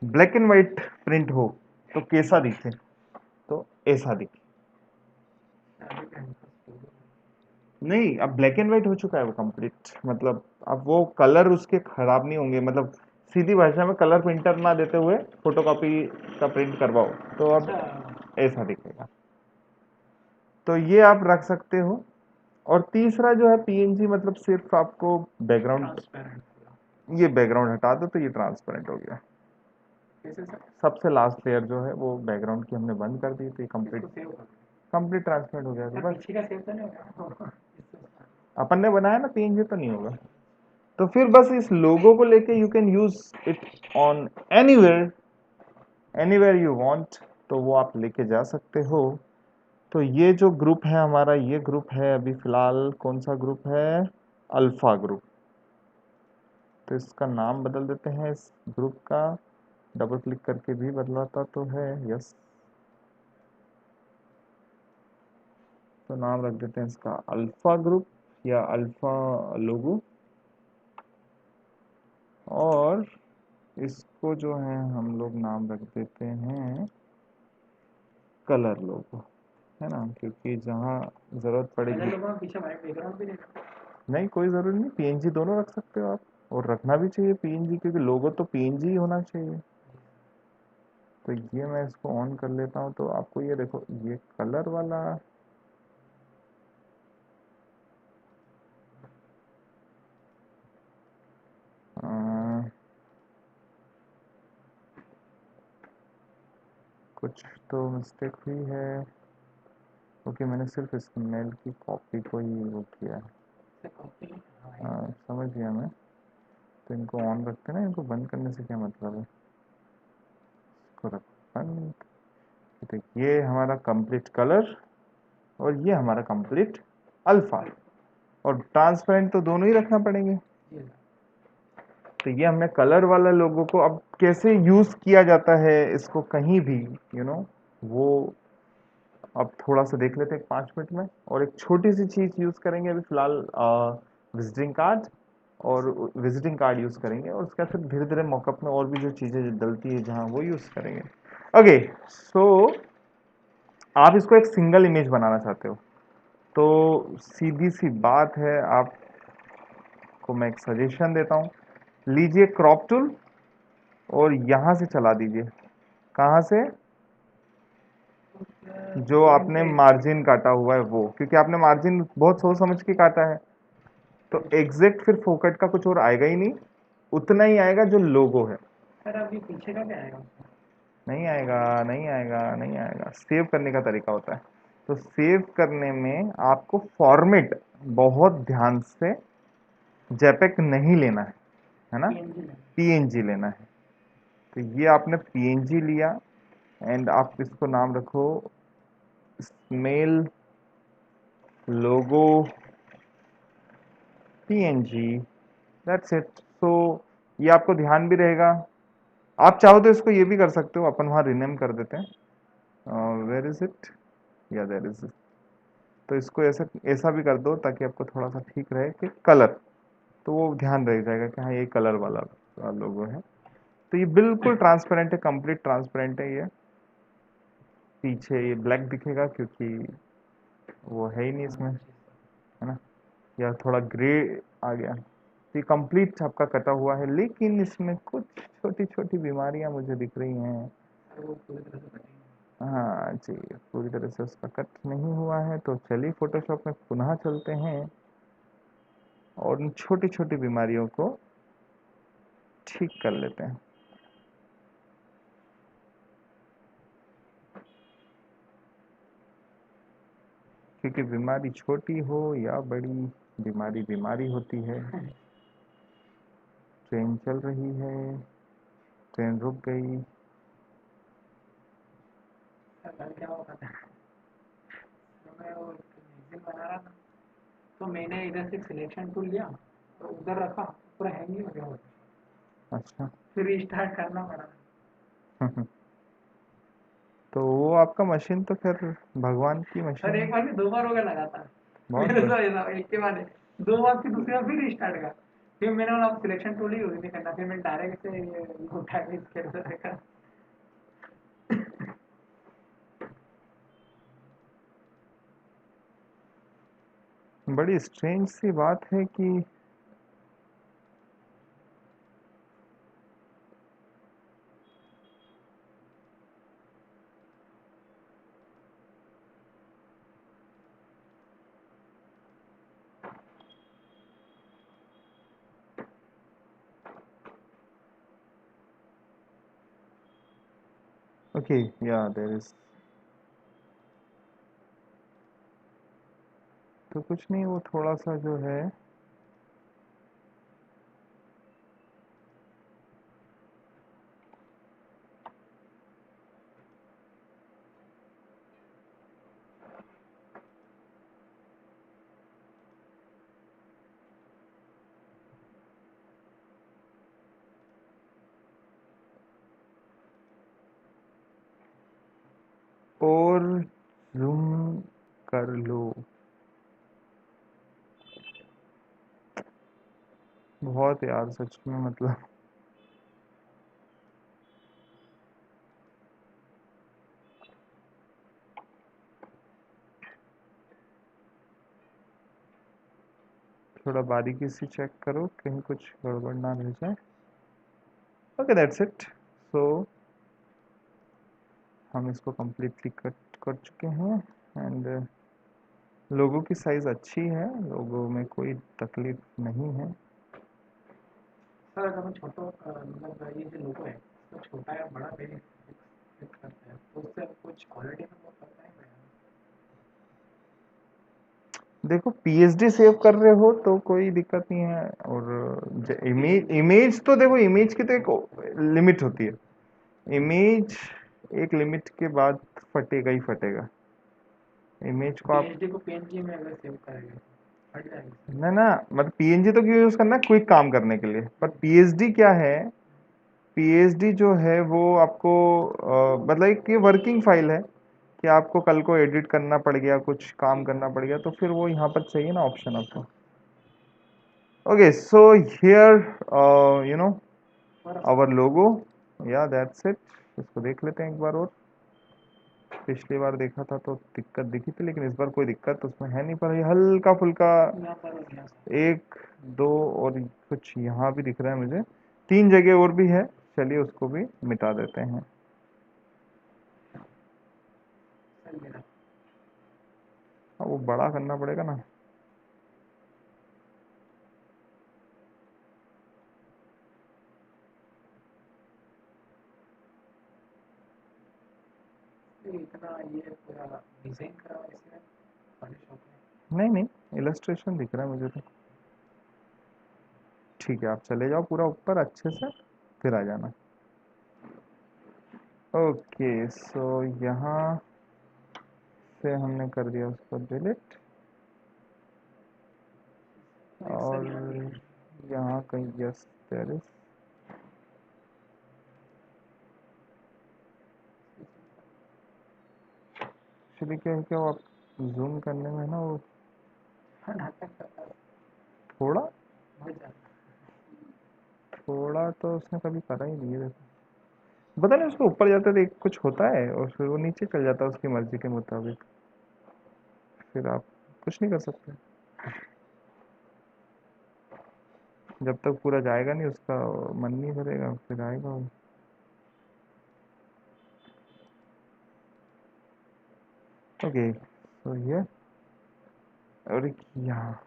ब्लैक एंड वाइट प्रिंट हो तो कैसा दिखे, तो ऐसा दिखे। अभी कैंपस लोगो नहीं, अब ब्लैक एंड वाइट हो चुका है वो कंप्लीट। मतलब अब वो कलर उसके खराब नहीं होंगे। मतलब सीधी भाषा में कलर प्रिंटर ना देते हुए फोटोकॉपी का प्रिंट करवाओ तो अब अच्छा ऐसा दिखेगा। तो ये आप रख सकते हो। और तीसरा जो है पीएनजी, मतलब सिर्फ आपको बैकग्राउंड, ट्रांसपेरेंट पूरा। ये बैकग्राउंड हटा दो तो ये ट्रांसपेरेंट हो गया। कैसे सर। सबसे लास्ट लेयर जो है वो बैकग्राउंड की हमने बंद कर दी, तो ये कंप्लीट इसको सेव कर दो। कंप्लीट ट्रांसपेरेंट हो गया। तो सर बस पीछे का सेव तो नहीं होगा इससे उसका। अपन ने बनाया ना पीएनजी, तो नहीं होगा। तो फिर बस इस लोगो को लेके you can use it on anywhere, anywhere you want, तो वो आप लेके जा सकते हो। तो ये जो ग्रुप है हमारा, ये ग्रुप है अभी फिलहाल कौन सा ग्रुप है, अल्फा ग्रुप। तो इसका नाम बदल देते हैं इस ग्रुप का, डबल क्लिक करके भी बदलाता तो है, यस। तो नाम रख देते हैं इसका अल्फा ग्रुप या अल्फा लोगो। और इसको जो है हम लोग नाम रख देते हैं कलर लोगो, है ना, क्योंकि जहाँ ज़रूरत कलर पड़ेगी। लोगों में पीछे वाइट बैकग्राउंड भी देगा। नहीं, कोई ज़रूरी नहीं, पीएनजी दोनों रख सकते हो आप, और रखना भी चाहिए पीएनजी, क्योंकि लोगो तो पीएनजी ही होना चाहिए। तो ये मैं इसको ऑन कर लेता हूँ। तो आपको ये देखो, ये कलर वाला अ, कुछ तो मिस्टेक हुई है, क्योंकि मैंने सिर्फ इस मेल की कॉपी को ही वो किया है। सर कॉपी हाँ ये सर। समझ गया मैं। तो इनको ऑन रखते हैं ना, इनको बंद करने से क्या मतलब है, इसको रख बंद। तो ये हमारा कंप्लीट कलर और ये हमारा कंप्लीट अल्फा। और ट्रांसपेरेंट तो दोनों ही रखना पड़ेंगे। जी सर। तो ये हमने कलर वाला लोगों को, अब कैसे यूज किया जाता है इसको कहीं भी, यू नो वो अब थोड़ा सा देख लेते हैं 5 मिनट में। और एक छोटी सी चीज़ यूज़ करेंगे अभी फिलहाल, विजिटिंग कार्ड। और विजिटिंग कार्ड यूज़ करेंगे, और उसके बाद फिर धीरे धीरे मॉकअप में और भी जो चीज़ें डलती है जहाँ, वो यूज़ करेंगे। ओके, सो आप इसको एक सिंगल इमेज बनाना चाहते हो, तो सीधी सी बात है, आपको मैं एक सजेशन देता हूँ। लीजिए क्रॉप टूल और यहाँ से चला दीजिए। कहाँ से? जो पेन आपने पे मार्जिन काटा हुआ है वो, क्योंकि आपने मार्जिन बहुत सोच समझ के काटा है, तो एग्जैक्ट फिर फोकट का कुछ और आएगा ही नहीं, उतना ही आएगा जो लोगो है। सर अभी पीछे का क्या आएगा उसमें? नहीं आएगा, नहीं आएगा, नहीं आएगा। सेव करने का तरीका होता है। तो सेव करने में आपको फॉर्मेट बहुत ध्यान से जेपेक नहीं लेना है ना, पीएनजी में। पीएनजी लेना है। तो ये आपने पीएनजी लिया, एंड आप इसको नाम रखो smell logo PNG, that's it. So ये आपको ध्यान भी रहेगा। आप चाहो तो इसको ये भी कर सकते हो, अपन वहाँ रिनेम कर देते हैं। वेयर इज इट, या देयर इज इट। तो इसको ऐसा ऐसा भी कर दो ताकि आपको थोड़ा सा ठीक रहे कि कलर, तो वो ध्यान रह जाएगा कि हाँ ये कलर वाला लोगो है। तो ये बिल्कुल ट्रांसपेरेंट है, कंप्लीट ट्रांसपेरेंट है ये। पीछे ये ब्लैक दिखेगा क्योंकि वो है ही नहीं इसमें, हाँ, है ना, या थोड़ा ग्रे आ गया। तो ये कंप्लीट आपका कटा हुआ है, लेकिन इसमें कुछ छोटी छोटी बीमारियां मुझे दिख रही हैं। सर वो पूरी तरह से कटिंग। हाँ जी, पूरी तरह से उसका कट नहीं हुआ है, तो चलिए फोटोशॉप में पुनः चलते हैं और उन छोटी छोटी बीमारियों को ठीक कर लेते हैं। क्योंकि बीमारी छोटी हो या बड़ी, बीमारी बीमारी होती है। ट्रेन चल रही है, ट्रेन रुक गई। सर कल क्या हुआ पता है? तो मैं वो मैगजीन बना रहा था, तो मैंने इधर से सिलेक्शन टूल लिया तो उधर रखा, पूरा हैंग ही हो गया वो। अच्छा। फिर रिस्टार्ट करना पड़ा। तो वो आपका मशीन तो फिर भगवान की सर मशीन एक है। बार नहीं, 2 बार हो गया लगातार। बहुत मेरे बढ़िया। साथ ऐसा एक के बाद एक। 2 बार, फिर दूसरी बार फिर रिस्टार्ट कर। फिर मैंने बोला अब सिलेक्शन टूल ही यूज नहीं करना, फिर मैंने डायरेक्ट से ये उठा के इसके अंदर रखा। बड़ी स्ट्रेंज सी बात है कि ओके, या देयर इज, तो कुछ नहीं, वो थोड़ा सा जो है, और जूम कर लो। बहुत यार, सच में मतलब थोड़ा बारीकी से चेक करो कहीं कुछ गड़बड़ ना रह जाए। Okay, that's it. सो हम इसको कम्प्लीटली कट कर चुके हैं, एंड लोगों की साइज़ अच्छी है, लोगों में कोई तकलीफ नहीं है। सर अगर मैं छोटा मतलब ये जो लोगो है तो छोटा या बड़ा पहले फिक्स करते हैं तो उससे कुछ क्वालिटी में बहुत फर्क नहीं पड़ेगा? देखो, पीएचडी सेव कर रहे हो तो कोई दिक्कत नहीं है, और इमेज इमेज तो देखो, इमेज की तो एक लिमिट होती है। इमेज एक लिमिट के बाद फटेगा ही फटेगा। इमेज को आप, पीएचडी को पीएनजी में अगर सेव करेंगे तो हट जाएगा। ना ना, मतलब पीएनजी तो क्यों यूज करना है, क्विक काम करने के लिए, पर पीएचडी क्या है, पीएचडी जो है वो आपको मतलब एक ये वर्किंग फाइल है कि आपको कल को एडिट करना पड़ गया, कुछ काम करना पड़ गया, तो फिर वो यहाँ पर चाहिए ना ऑप्शन आपको। Okay, so here you know our logo, या दैट्स इट। इसको देख लेते हैं एक बार और। पिछली बार देखा था तो दिक्कत दिखी थी, लेकिन इस बार कोई दिक्कत उसमें है नहीं, पर ये हल्का फुल्का यहाँ पर और यहाँ से एक दो और कुछ यहाँ भी दिख रहा है मुझे, 3 जगह और भी है। चलिए उसको भी मिटा देते हैं। सर मेरा हाँ, वो बड़ा करना पड़ेगा ना। ये इतना ये पूरा डिजाइन करा हुआ है इसमें फोटोशॉप में। नहीं नहीं, इलस्ट्रेशन दिख रहा है मुझे तो। ठीक है, आप चले जाओ पूरा ऊपर अच्छे से, फिर आ जाना। ओके, सो यहाँ से हमने कर दिया उसको डिलीट, एक और सर यहाँ भी है। यहाँ कहीं यस देयर इज। एक्चुअली क्या है, क्या वो आप जूम करने में ना वो हाँ, नाटक करता है थोड़ा बहुत ज़्यादा। थोड़ा तो उसने कभी करा ही नहीं है। पता नहीं उसको ऊपर जाते देख कुछ होता है और फिर वो नीचे चल जाता है उसकी मर्जी के मुताबिक, फिर आप कुछ नहीं कर सकते। जब तक पूरा जाएगा नहीं उसका मन नहीं भरेगा, फिर आएगा वो। ओके, तो ये और एक यहाँ।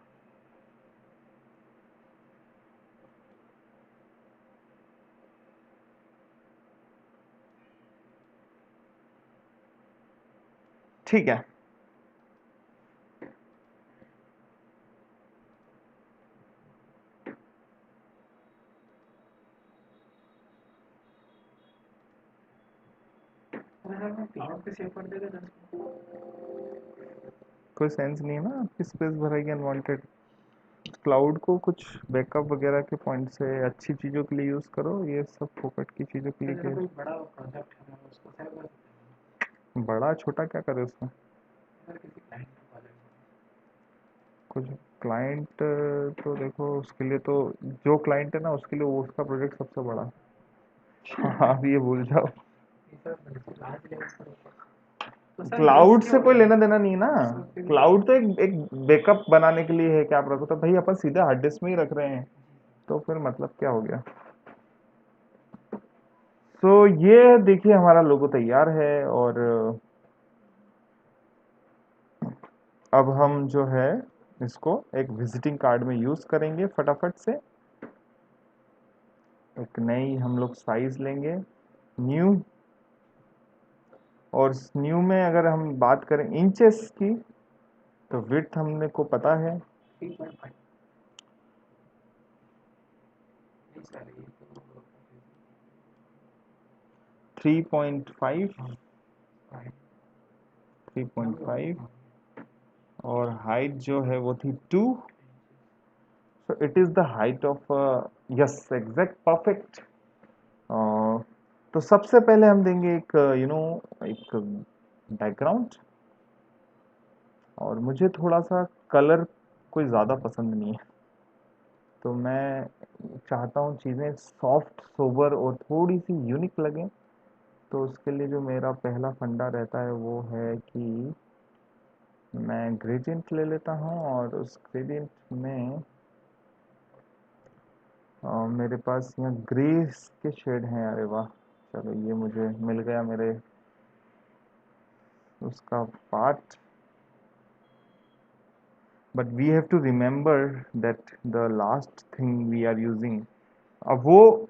ठीक है, अरे सर मैं क्लाउड पे सेव कर देगा दस कोई सेंस नहीं है ना आपकी स्पेस भरेगी अनवांटेड। क्लाउड को कुछ बैकअप वगैरह के पॉइंट से अच्छी चीज़ों के लिए यूज़ करो, ये सब फोकट की चीज़ों के सर लिए जैसे क्या। कोई बड़ा प्रोजेक्ट है मैं उसको सेव कर सकता हूँ बड़ा छोटा क्या करे उसमें। सर किसी क्लाइंट का प्रोजेक्ट है। कुछ क्लाइंट तो देखो उसके लिए तो, जो क्लाइंट है ना उसके लिए वो उसका प्रोजेक्ट सबसे बड़ा है। हाँ, आप ये भूल जाओ। ये सर बिल्कुल लार्ज लेवल पर होगा तो सर क्लाउड रिस्क से कोई होगा लेना देना नहीं है ना। सो फिर क्लाउड तो एक एक बैकअप बनाने के लिए है कि आप रखो, तो भाई अपन सीधे हार्ड डिस्क में ही रख रहे हैं, तो फिर मतलब क्या हो गया। तो ये देखिए हमारा लोगो तैयार है, और अब हम जो है इसको एक विजिटिंग कार्ड में यूज करेंगे फटाफट से। एक नई हम लोग साइज लेंगे, न्यू, और न्यू में अगर हम बात करें इंचेस की, तो विड्थ हमने को पता है 3.5 नहीं सर ये तो 3.5, हाँ 5 3.5, और हाइट जो है वो थी 2। So it is the height of, yes exact perfect. तो सबसे पहले हम देंगे एक एक बैकग्राउंड, और मुझे थोड़ा सा कलर कोई ज़्यादा पसंद नहीं है, तो मैं चाहता हूँ चीज़ें सॉफ्ट सोबर और थोड़ी सी यूनिक लगें। तो उसके लिए जो मेरा पहला फंडा रहता है वो है कि मैं ग्रेडियंट ले लेता हूँ, और उस ग्रेडियंट में मेरे पास यहाँ ग्रे के शेड हैं। अरे वाह, चलो ये मुझे मिल गया मेरे उसका part. But we have to remember that the last thing we are using, अब वो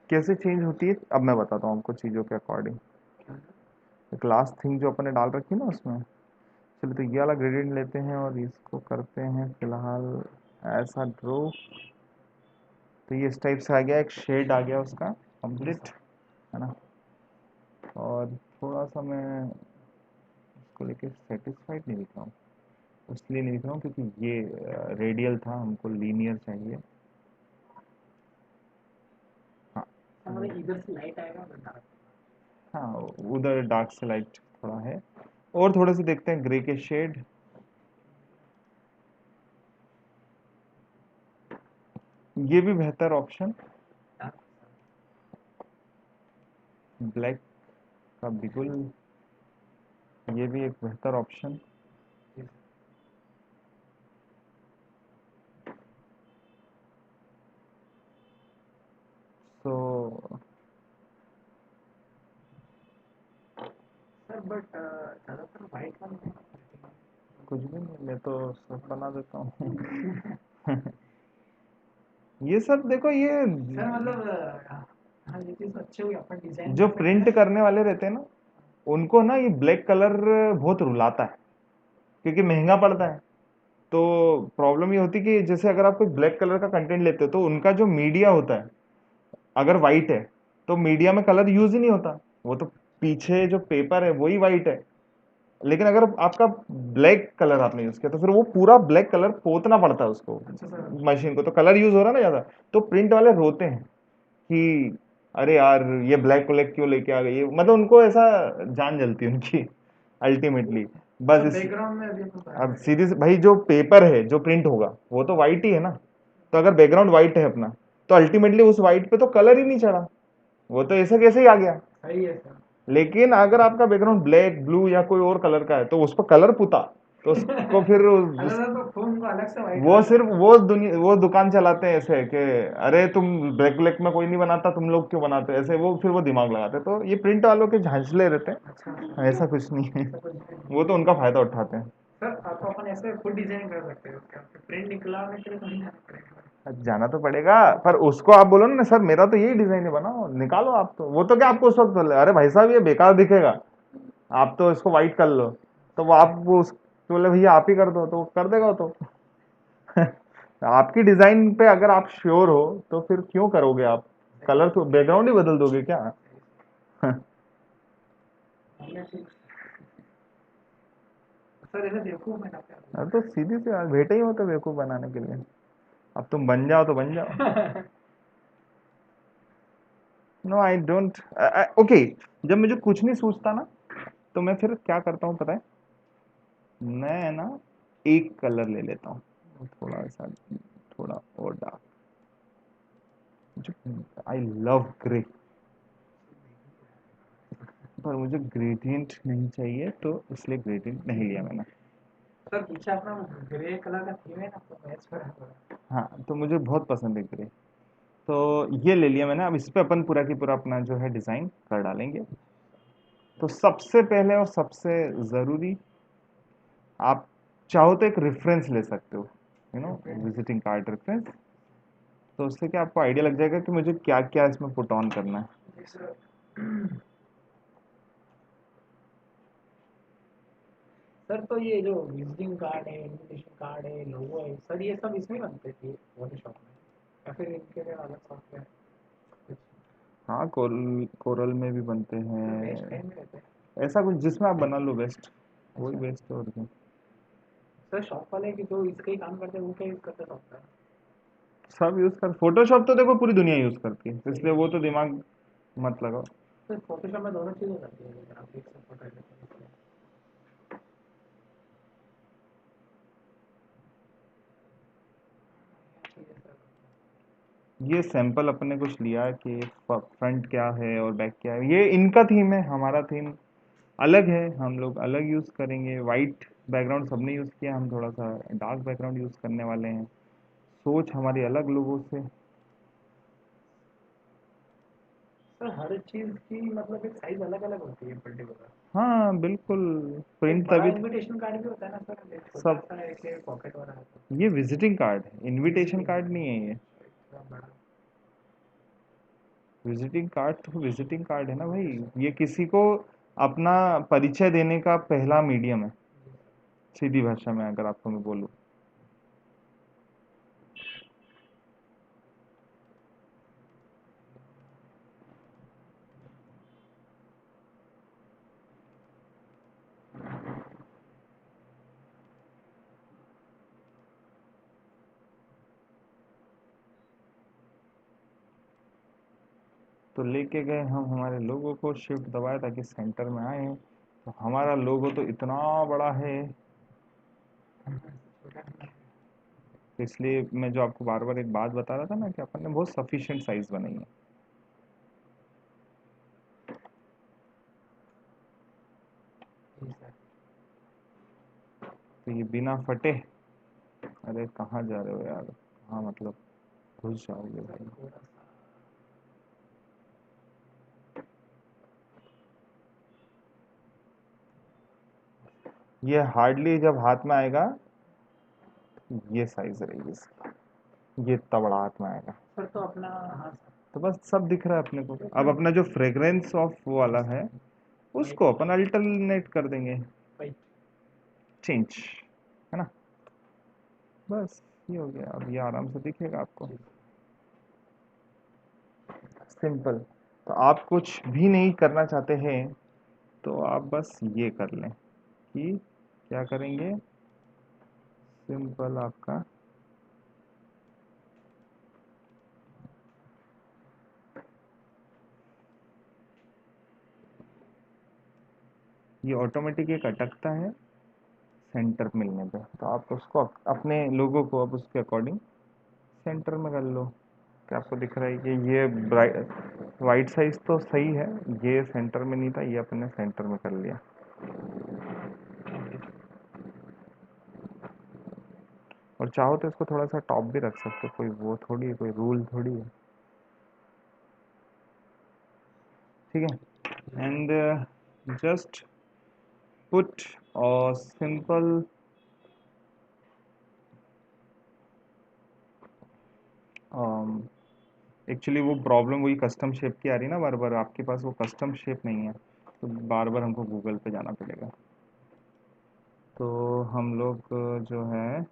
कैसे चेंज होती है अब मैं बताता हूँ आपको चीज़ों के अकॉर्डिंग। क्या सर एक लास्ट थिंग जो अपन ने डाल रखी है ना उसमें, चलिए तो ये वाला ग्रेडियंट लेते हैं और इसको करते हैं फिलहाल ऐसा ड्रो। तो ये इस टाइप से आ गया, एक शेड आ गया उसका जी कंप्लीट, सर है ना। और थोड़ा सा मैं इसको लेके सेटिस्फाइड नहीं दिख रहा हूँ, इसलिए नहीं दिख रहा हूँ क्योंकि ये रेडियल था, हमको लीनियर चाहिए। हाँ, मतलब इधर से लाइट आएगा उधर डार्क। हाँ, उधर डार्क से लाइट थोड़ा है। और थोड़े से देखते हैं ग्रे के शेड। ये भी बेहतर ऑप्शन, ब्लैक का बिल्कुल, ये भी एक बेहतर ऑप्शन। तो सर बट ज़्यादातर वाइट वाले कुछ भी नहीं, मैं तो सब बना देता हूँ। ये सब देखो, ये सर मतलब हाँ ये चीज़ अच्छी हुई अपन डिजाइन जो कर सकते प्रिंट हैं। करने वाले रहते हैं ना, उनको ना ये ब्लैक कलर बहुत रुलाता है, क्योंकि महंगा पड़ता है। तो प्रॉब्लम ये होती है कि जैसे अगर आप कोई ब्लैक कलर का कंटेंट लेते हो, तो उनका जो मीडिया होता है अगर वाइट है, तो मीडिया में कलर यूज ही नहीं होता, वो तो पीछे जो पेपर है वही वाइट है। लेकिन अगर आपका ब्लैक कलर आपने यूज किया, तो फिर वो पूरा ब्लैक कलर पोतना पड़ता है उसको, अच्छा सर। मशीन को, तो कलर यूज हो रहा है ना ज्यादा। तो प्रिंट वाले रोते हैं कि अरे यार ये ब्लैक ब्लैक क्यों लेके आ गई, मतलब उनको ऐसा जान जलती है उनकी अल्टीमेटली। बस सर इस, बैकग्राउंड में अभी अपन अब बाहर सीधी भाई जो पेपर है जो प्रिंट होगा वो तो वाइट ही है ना। तो अगर बैकग्राउंड वाइट है अपना, तो अल्टीमेटली उस वाइट पे तो कलर ही नहीं चढ़ा, वो तो ऐसे कैसे ही आ गया। सही है सर। लेकिन अगर आपका बैकग्राउंड ब्लैक ब्लू या कोई और कलर का है, तो उस पर कलर पुता, तो उसको फिर अच्छा सर तो फोन को अलग से वाइट वो करना सिर्फ है। वो दुकान चलाते हैं ऐसे कि अरे तुम ब्लैक ब्लैक में कोई नहीं बनाता, तुम लोग क्यों बनाते हो ऐसे, वो फिर वो दिमाग लगाते हैं। तो ये प्रिंट वालों के झांसले रहते अच्छा हैं, ऐसा कुछ नहीं है। ऐसा कुछ नहीं। वो तो उनका फायदा उठाते हैं। सर आप अपन ऐसे खुद डिजाइन कर सकते हो क्या, प्रिंट निकलाने के लिए तो नहीं जाना पड़ेगा। अब जाना तो पड़ेगा, पर उसको आप बोलो ना सर मेरा तो यही डिजाइन है, बनाओ निकालो आप, तो वो तो क्या आपको उस वक्त बोले अरे भाई साहब ये बेकार दिखेगा, आप तो इसको वाइट कर लो। तो वो आप वो बोले भैया आप ही कर दो, तो वो कर देगा वो तो। आपकी डिजाइन पे अगर आप श्योर हो, तो फिर क्यों करोगे आप, कलर तो बैकग्राउंड ही बदल दोगे क्या। सर ऐसे बेवकूफ है ना अब तो सीधी सी बात, भेटे ही हो तो बेवकूफ बनाने के लिए, अब तुम बन जाओ तो बन जाओ। क्या। नो आई डोंट, ओके, जब मुझे कुछ नहीं सूझता ना, तो मैं फिर क्या करता हूँ पता है, मैं ना एक कलर ले लेता हूँ थोड़ा सा, थोड़ा और डार्क, आई लव ग्रे, पर मुझे ग्रेडियंट नहीं चाहिए, तो इसलिए ग्रेडियंट नहीं लिया मैंने। सर पीछे अपना ग्रे कलर का थीम है ना तो मैच कर रहा है। हाँ, तो मुझे बहुत पसंद है ग्रे, तो ये ले लिया मैंने। अब इस पे अपन पूरा की पूरा अपना जो है डिज़ाइन कर डालेंगे। तो सबसे पहले और सबसे ज़रूरी, आप चाहो तो एक रेफरेंस ले सकते हो, विजिटिंग कार्ड रेफरेंस। तो उससे क्या आपको आइडिया लग जाएगा कि मुझे क्या क्या इसमें पुट ऑन करना है। जी सर। सर तो ये जो विजिटिंग कार्ड है, इनविटेशन कार्ड है, लोगो है, सर ये सब इसमें बनते थे फोटोशॉप में या फिर इनके लिए अलग सॉफ्टवेयर कुछ। हाँ, कोरल में भी बनते सर बेस्ट हैं, टाइम में रहते हैं। ऐसा कुछ जिसमें आप बना लो बेस्ट, वही अच्छा बेस्ट है और क्या। सर शॉप वाले की जो इसका ही काम करते हैं वो क्या यूज़ करते हैं सॉफ्टवेयर। सब यूज़ कर, फोटोशॉप तो देखो पूरी दुनिया यूज़ करती है, सही इसलिए है। वो तो दिमाग मत लगाओ। सर फोटोशॉप में दोनों चीज़ हो जाती है अगर आप एक साथ फोटो एडिट करते हैं। ठीक है सर। ये सैंपल अपने कुछ लिया है कि फ्रंट क्या है और बैक क्या है, ये इनका थीम है, हमारा थीम अलग है, हम लोग अलग यूज़ करेंगे। वाइट बैकग्राउंड सबने यूज़ किया, हम थोड़ा सा डार्क बैकग्राउंड यूज़ करने वाले हैं, सोच हमारी अलग लोगों से। सर हर चीज़ की मतलब एक साइज अलग अलग होती है पर्टिकुलर। हाँ बिल्कुल, एक प्रिंट बड़ा तभी इनविटेशन कार्ड भी होता है ना सर, एक छोटा सब, सा एक पॉकेट वाला होता ये विजिटिंग कार्ड है, है इनविटेशन विजिटिंग कार्ड नहीं है ये। थोड़ा बड़ा। विजिटिंग कार्ड तो विजिटिंग कार्ड है ना भाई, ये किसी को अपना परिचय देने का पहला मीडियम है, सीधी भाषा में अगर आपको मैं बोलूँ। तो लेके गए हम हमारे लोगो को, शिफ्ट दबाया ताकि सेंटर में आए। तो हमारा लोगो तो इतना बड़ा है, छोटा नहीं है। तो इसलिए मैं जो आपको बार बार एक बात बता रहा था ना कि अपन ने बहुत सफिशिएंट साइज बनाई है। जी सर। तो ये बिना फटे, अरे कहाँ जा रहे हो यार, हाँ मतलब घुस जाओगे सर भाई। थोड़ा सा ये हार्डली जब हाथ में आएगा, ये साइज रहेगी इसकी, ये इतना बड़ा हाथ में आएगा। सर तो अपना। हाँ सर। तो बस सब दिख रहा है अपने को। तो अब अपना अपना जो फ्रेग्रेंस ऑफ वो वाला है, वाइट उसको अपन अल्टरनेट कर देंगे, वाइट। चेंज, है ना। बस ये हो गया, अब ये आराम से दिखेगा आपको, जी। सिंपल। तो आप कुछ भी नहीं करना चाहते हैं तो आप बस ये कर लें कि क्या करेंगे, सिंपल आपका ये ऑटोमेटिक एक अटकता है सेंटर मिलने पे, तो आप उसको अपने लोगों को अब उसके अकॉर्डिंग सेंटर में कर लो। क्या आपको दिख रहा है कि ये ब्राइट वाइट साइज तो सही है, ये सेंटर में नहीं था, ये अपने सेंटर में कर लिया। ओके। और चाहो तो इसको थोड़ा सा टॉप भी रख सकते हो, कोई वो थोड़ी है, कोई रूल थोड़ी है, ठीक है। And just put simple, actually वो प्रॉब्लम वही कस्टम शेप की आ रही है ना, बार बार आपके पास वो कस्टम शेप नहीं है, तो बार बार हमको गूगल पे जाना पड़ेगा। तो हम लोग जो है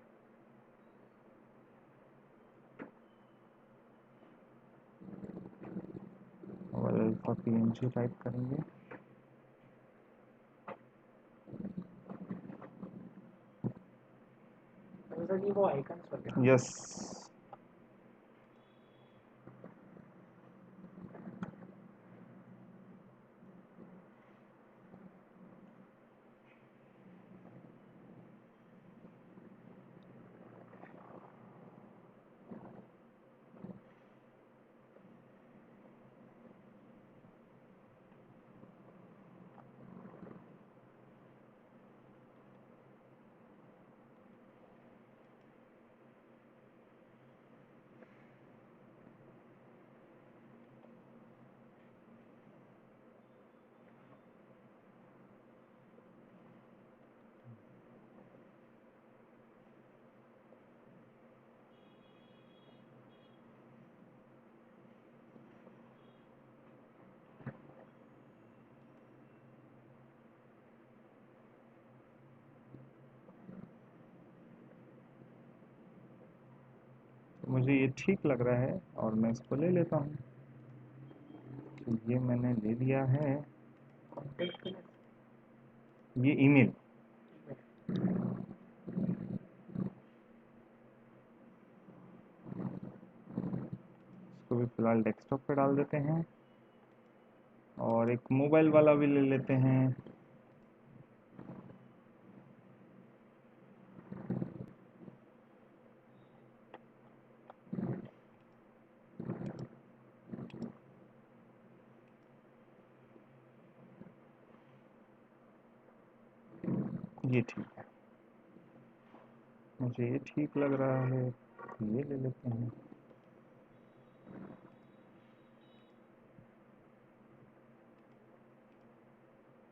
अल्फा पीएनजी टाइप करेंगे। तो सर ये वो आइकन्स वगैरह। यस, मुझे ये ठीक लग रहा है और मैं इसको ले लेता हूँ। तो ये मैंने ले लिया है, कॉन्टेक्ट के लिए। ये ईमेल। इसको भी फिलहाल डेस्कटॉप पे डाल देते हैं और एक मोबाइल वाला भी ले लेते हैं। ये ठीक है, मुझे ये ठीक लग रहा है, तो ये ले लेते हैं।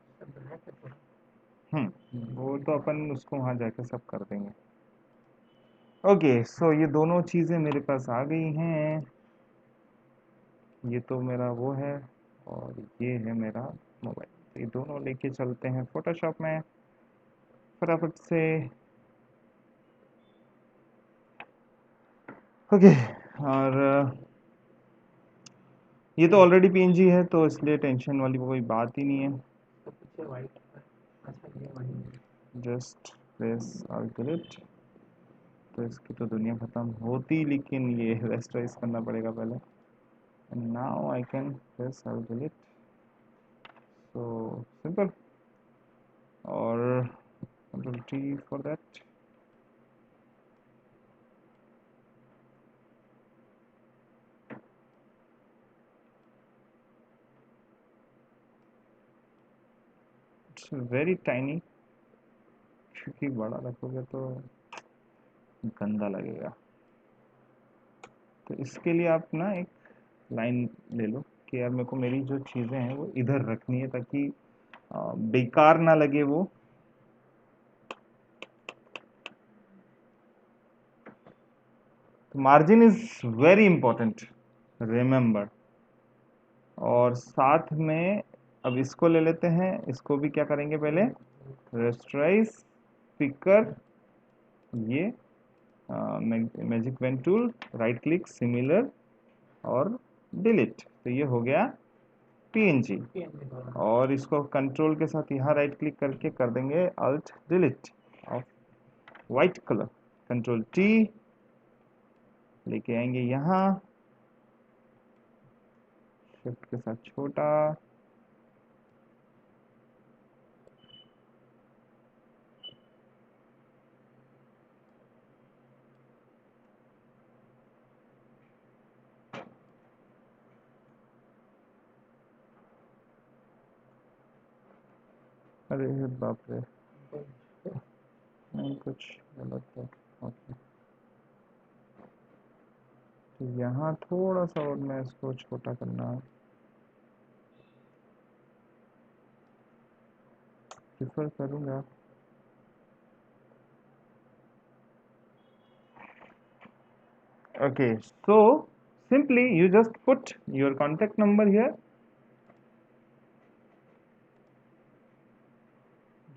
सर ब्लैक है थोड़ा। वो तो अपन उसको वहाँ जाके सब कर देंगे। ओके, सो ये दोनों चीज़ें मेरे पास आ गई हैं। ये तो मेरा वो है और ये है मेरा मोबाइल, तो ये दोनों लेके चलते हैं फोटोशॉप में फटाफट से। ओके, और ये तो ऑलरेडी पीएनजी है, तो इसलिए टेंशन वाली कोई बात ही नहीं है। तो पीछे वाइट है। अच्छा ये वाइट। जस्ट प्रेस अल्टरनेट, तो इसकी तो दुनिया ख़त्म होती, लेकिन ये रेस्टोराइज करना पड़ेगा पहले। and now I can press I'll delete. So simple, or Control T for that. It's very tiny, क्योंकि बड़ा रखोगे तो गंदा लगेगा। तो इसके लिए आप ना एक लाइन ले लो कि यार मेरे को मेरी जो चीज़ें हैं वो इधर रखनी है, ताकि बेकार ना लगे वो। तो margin is very important, remember. और साथ में अब इसको ले लेते हैं, इसको भी क्या करेंगे पहले, रेस्टराइज स्पीकर, ये magic pen tool, right click, similar और डिलीट। तो ये हो गया पीएनजी। और इसको कंट्रोल के साथ यहाँ राइट क्लिक करके कर देंगे alt delete of white colour. Control T लेके आएंगे यहाँ, शिफ्ट के साथ छोटा, अरे बाप रे, नहीं कुछ गलत है। ओके, तो यहाँ थोड़ा सा और मैं इसको छोटा करना प्रिफर करूँगा। Okay, so simply you just put your contact number here,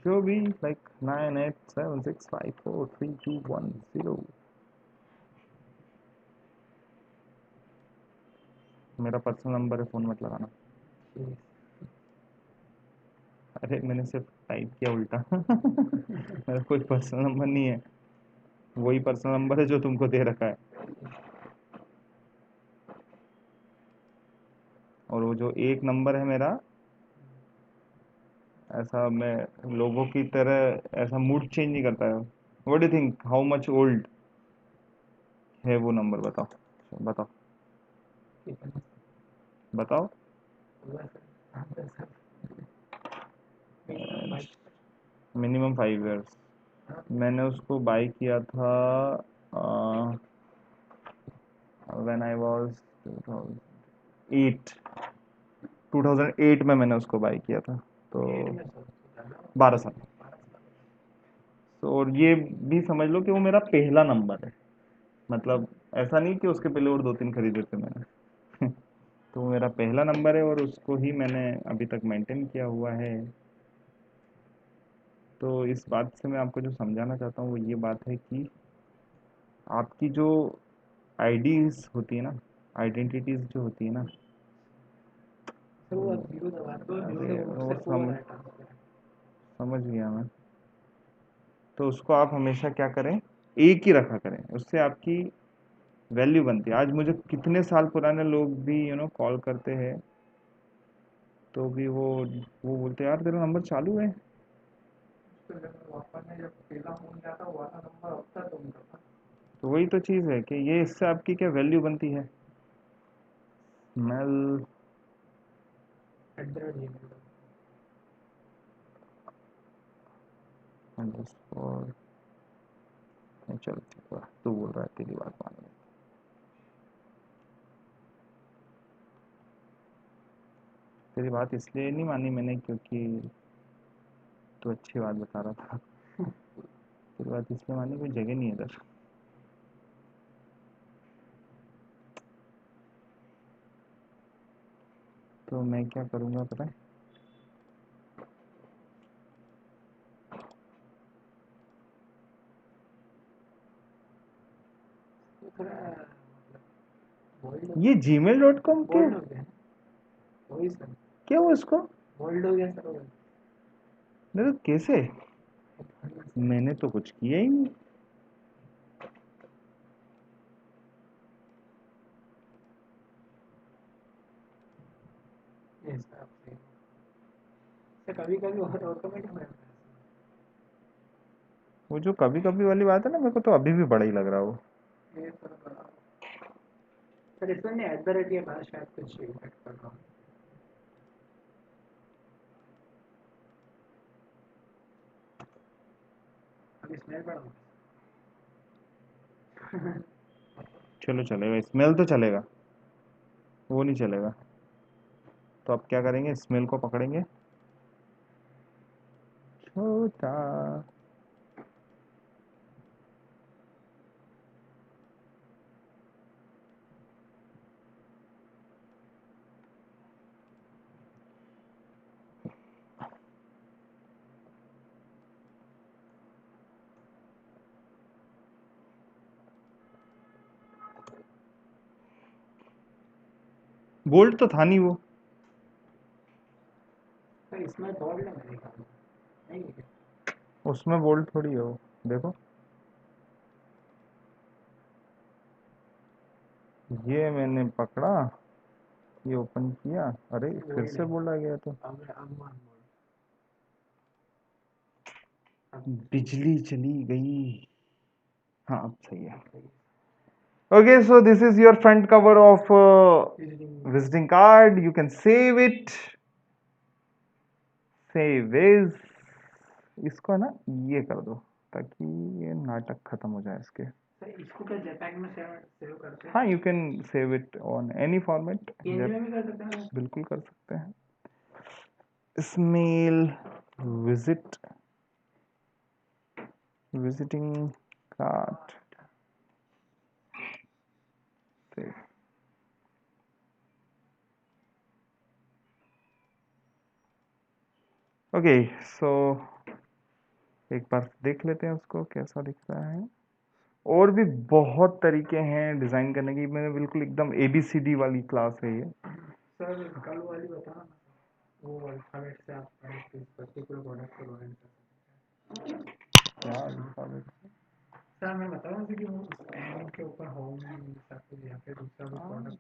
जो भी like 9876543210। मेरा पर्सनल नंबर है, फ़ोन मत लगाना। अरे मैंने सिर्फ टाइप किया उल्टा। मेरा कोई पर्सनल नंबर नहीं है, वही पर्सनल नंबर है जो तुमको दे रखा है। और वो जो एक नंबर है मेरा, ऐसा मैं लोगों की तरह ऐसा मूड चेंज नहीं करता है। What do think, how much old है वो नंबर, बताओ बताओ बताओ। Minimum 5 years. मैंने उसको बाई किया था व्हेन आई वाज 2008। 2008 में मैंने उसको बाई किया था, तो 12 साल। तो और ये भी समझ लो कि वो मेरा पहला नंबर है, मतलब ऐसा नहीं कि उसके पहले और 2-3 खरीदे थे मैंने। तो वो मेरा पहला नंबर है और उसको ही मैंने अभी तक मेंटेन किया हुआ है। तो इस बात से मैं आपको जो समझाना चाहता हूँ वो ये बात है कि आपकी जो आईडीज होती है ना, आइडेंटिटीज जो होती है ना, अरे वो समझ गया मैं। तो उसको आप हमेशा क्या करें, एक ही रखा करें, उससे आपकी वैल्यू बनती है। आज मुझे कितने साल पुराने लोग भी कॉल करते हैं, तो भी वो बोलते हैं यार तेरा नंबर चालू है। तो वही तो चीज़ है कि ये इससे आपकी क्या वैल्यू बनती है। स्मेल अंडरस्कोर, चल ठीक है, तू बोल रहा है, तेरी बात मान ली। तेरी बात इसलिए नहीं मानी मैंने क्योंकि तू अच्छी बात बता रहा था। तेरी बात इसलिए मानी, कोई जगह नहीं है इधर। तो मैं क्या करूँगा पता है, ये gmail.com क्या क्या हुआ इसको? नहीं तो कैसे, मैंने तो कुछ किया ही नहीं। तो कभी कभी ऑटोमेटिक में रहता वो जो कभी कभी वाली बात है ना, मेरे को तो अभी भी बड़ा ही लग रहा है वो। है ये थोड़ा बड़ा। पर इसमें नहीं एट द रेट ये बात शायद कुछ इफेक्ट कर रहा हूँ। अभी स्मेल बड़ा हूँ। चलो चलेगा, स्मेल तो चलेगा, वो नहीं चलेगा। तो अब क्या करेंगे, स्मेल को पकड़ेंगे। छोटा बोल्ट तो था नहीं वो। पर इसमें बोल्ड है मेरे ख्याल में, नहीं है क्या? उसमें बोल्ट थोड़ी है वो, देखो। ये मैंने पकड़ा, ये ओपन किया, अरे नहीं फिर बोल्ड से है। बोल आ गया तो। अब मान बोल्ड। अब बिजली चली गई। हाँ अब सही है। अब सही Okay, so this is your front cover of है। visiting visiting card. You can save it. Save as, इसको ना ये कर दो ताकि ये नाटक खत्म हो जाए इसके। सर इसको क्या जेपैग में सेव करते हैं? हाँ, you can save it on any format. PNG में भी कर सकते हैं? बिल्कुल कर सकते हैं। Ismail visiting card. Save. Okay, so एक बार देख लेते हैं उसको कैसा दिख रहा है। और भी बहुत तरीके हैं डिज़ाइन करने की, मैंने बिल्कुल एकदम ABCD वाली क्लास है ये। सर कल वाली बताना ना, वो अल्फाबेट से आप पर्टिकुलर प्रोडक्ट को लोड कर सकते हैं। क्या अल्फाबेट? सर मैं बता रहा हूँ कि वो एन के ऊपर होम सब कुछ या फिर दूसरा भी हाँ प्रोडक्ट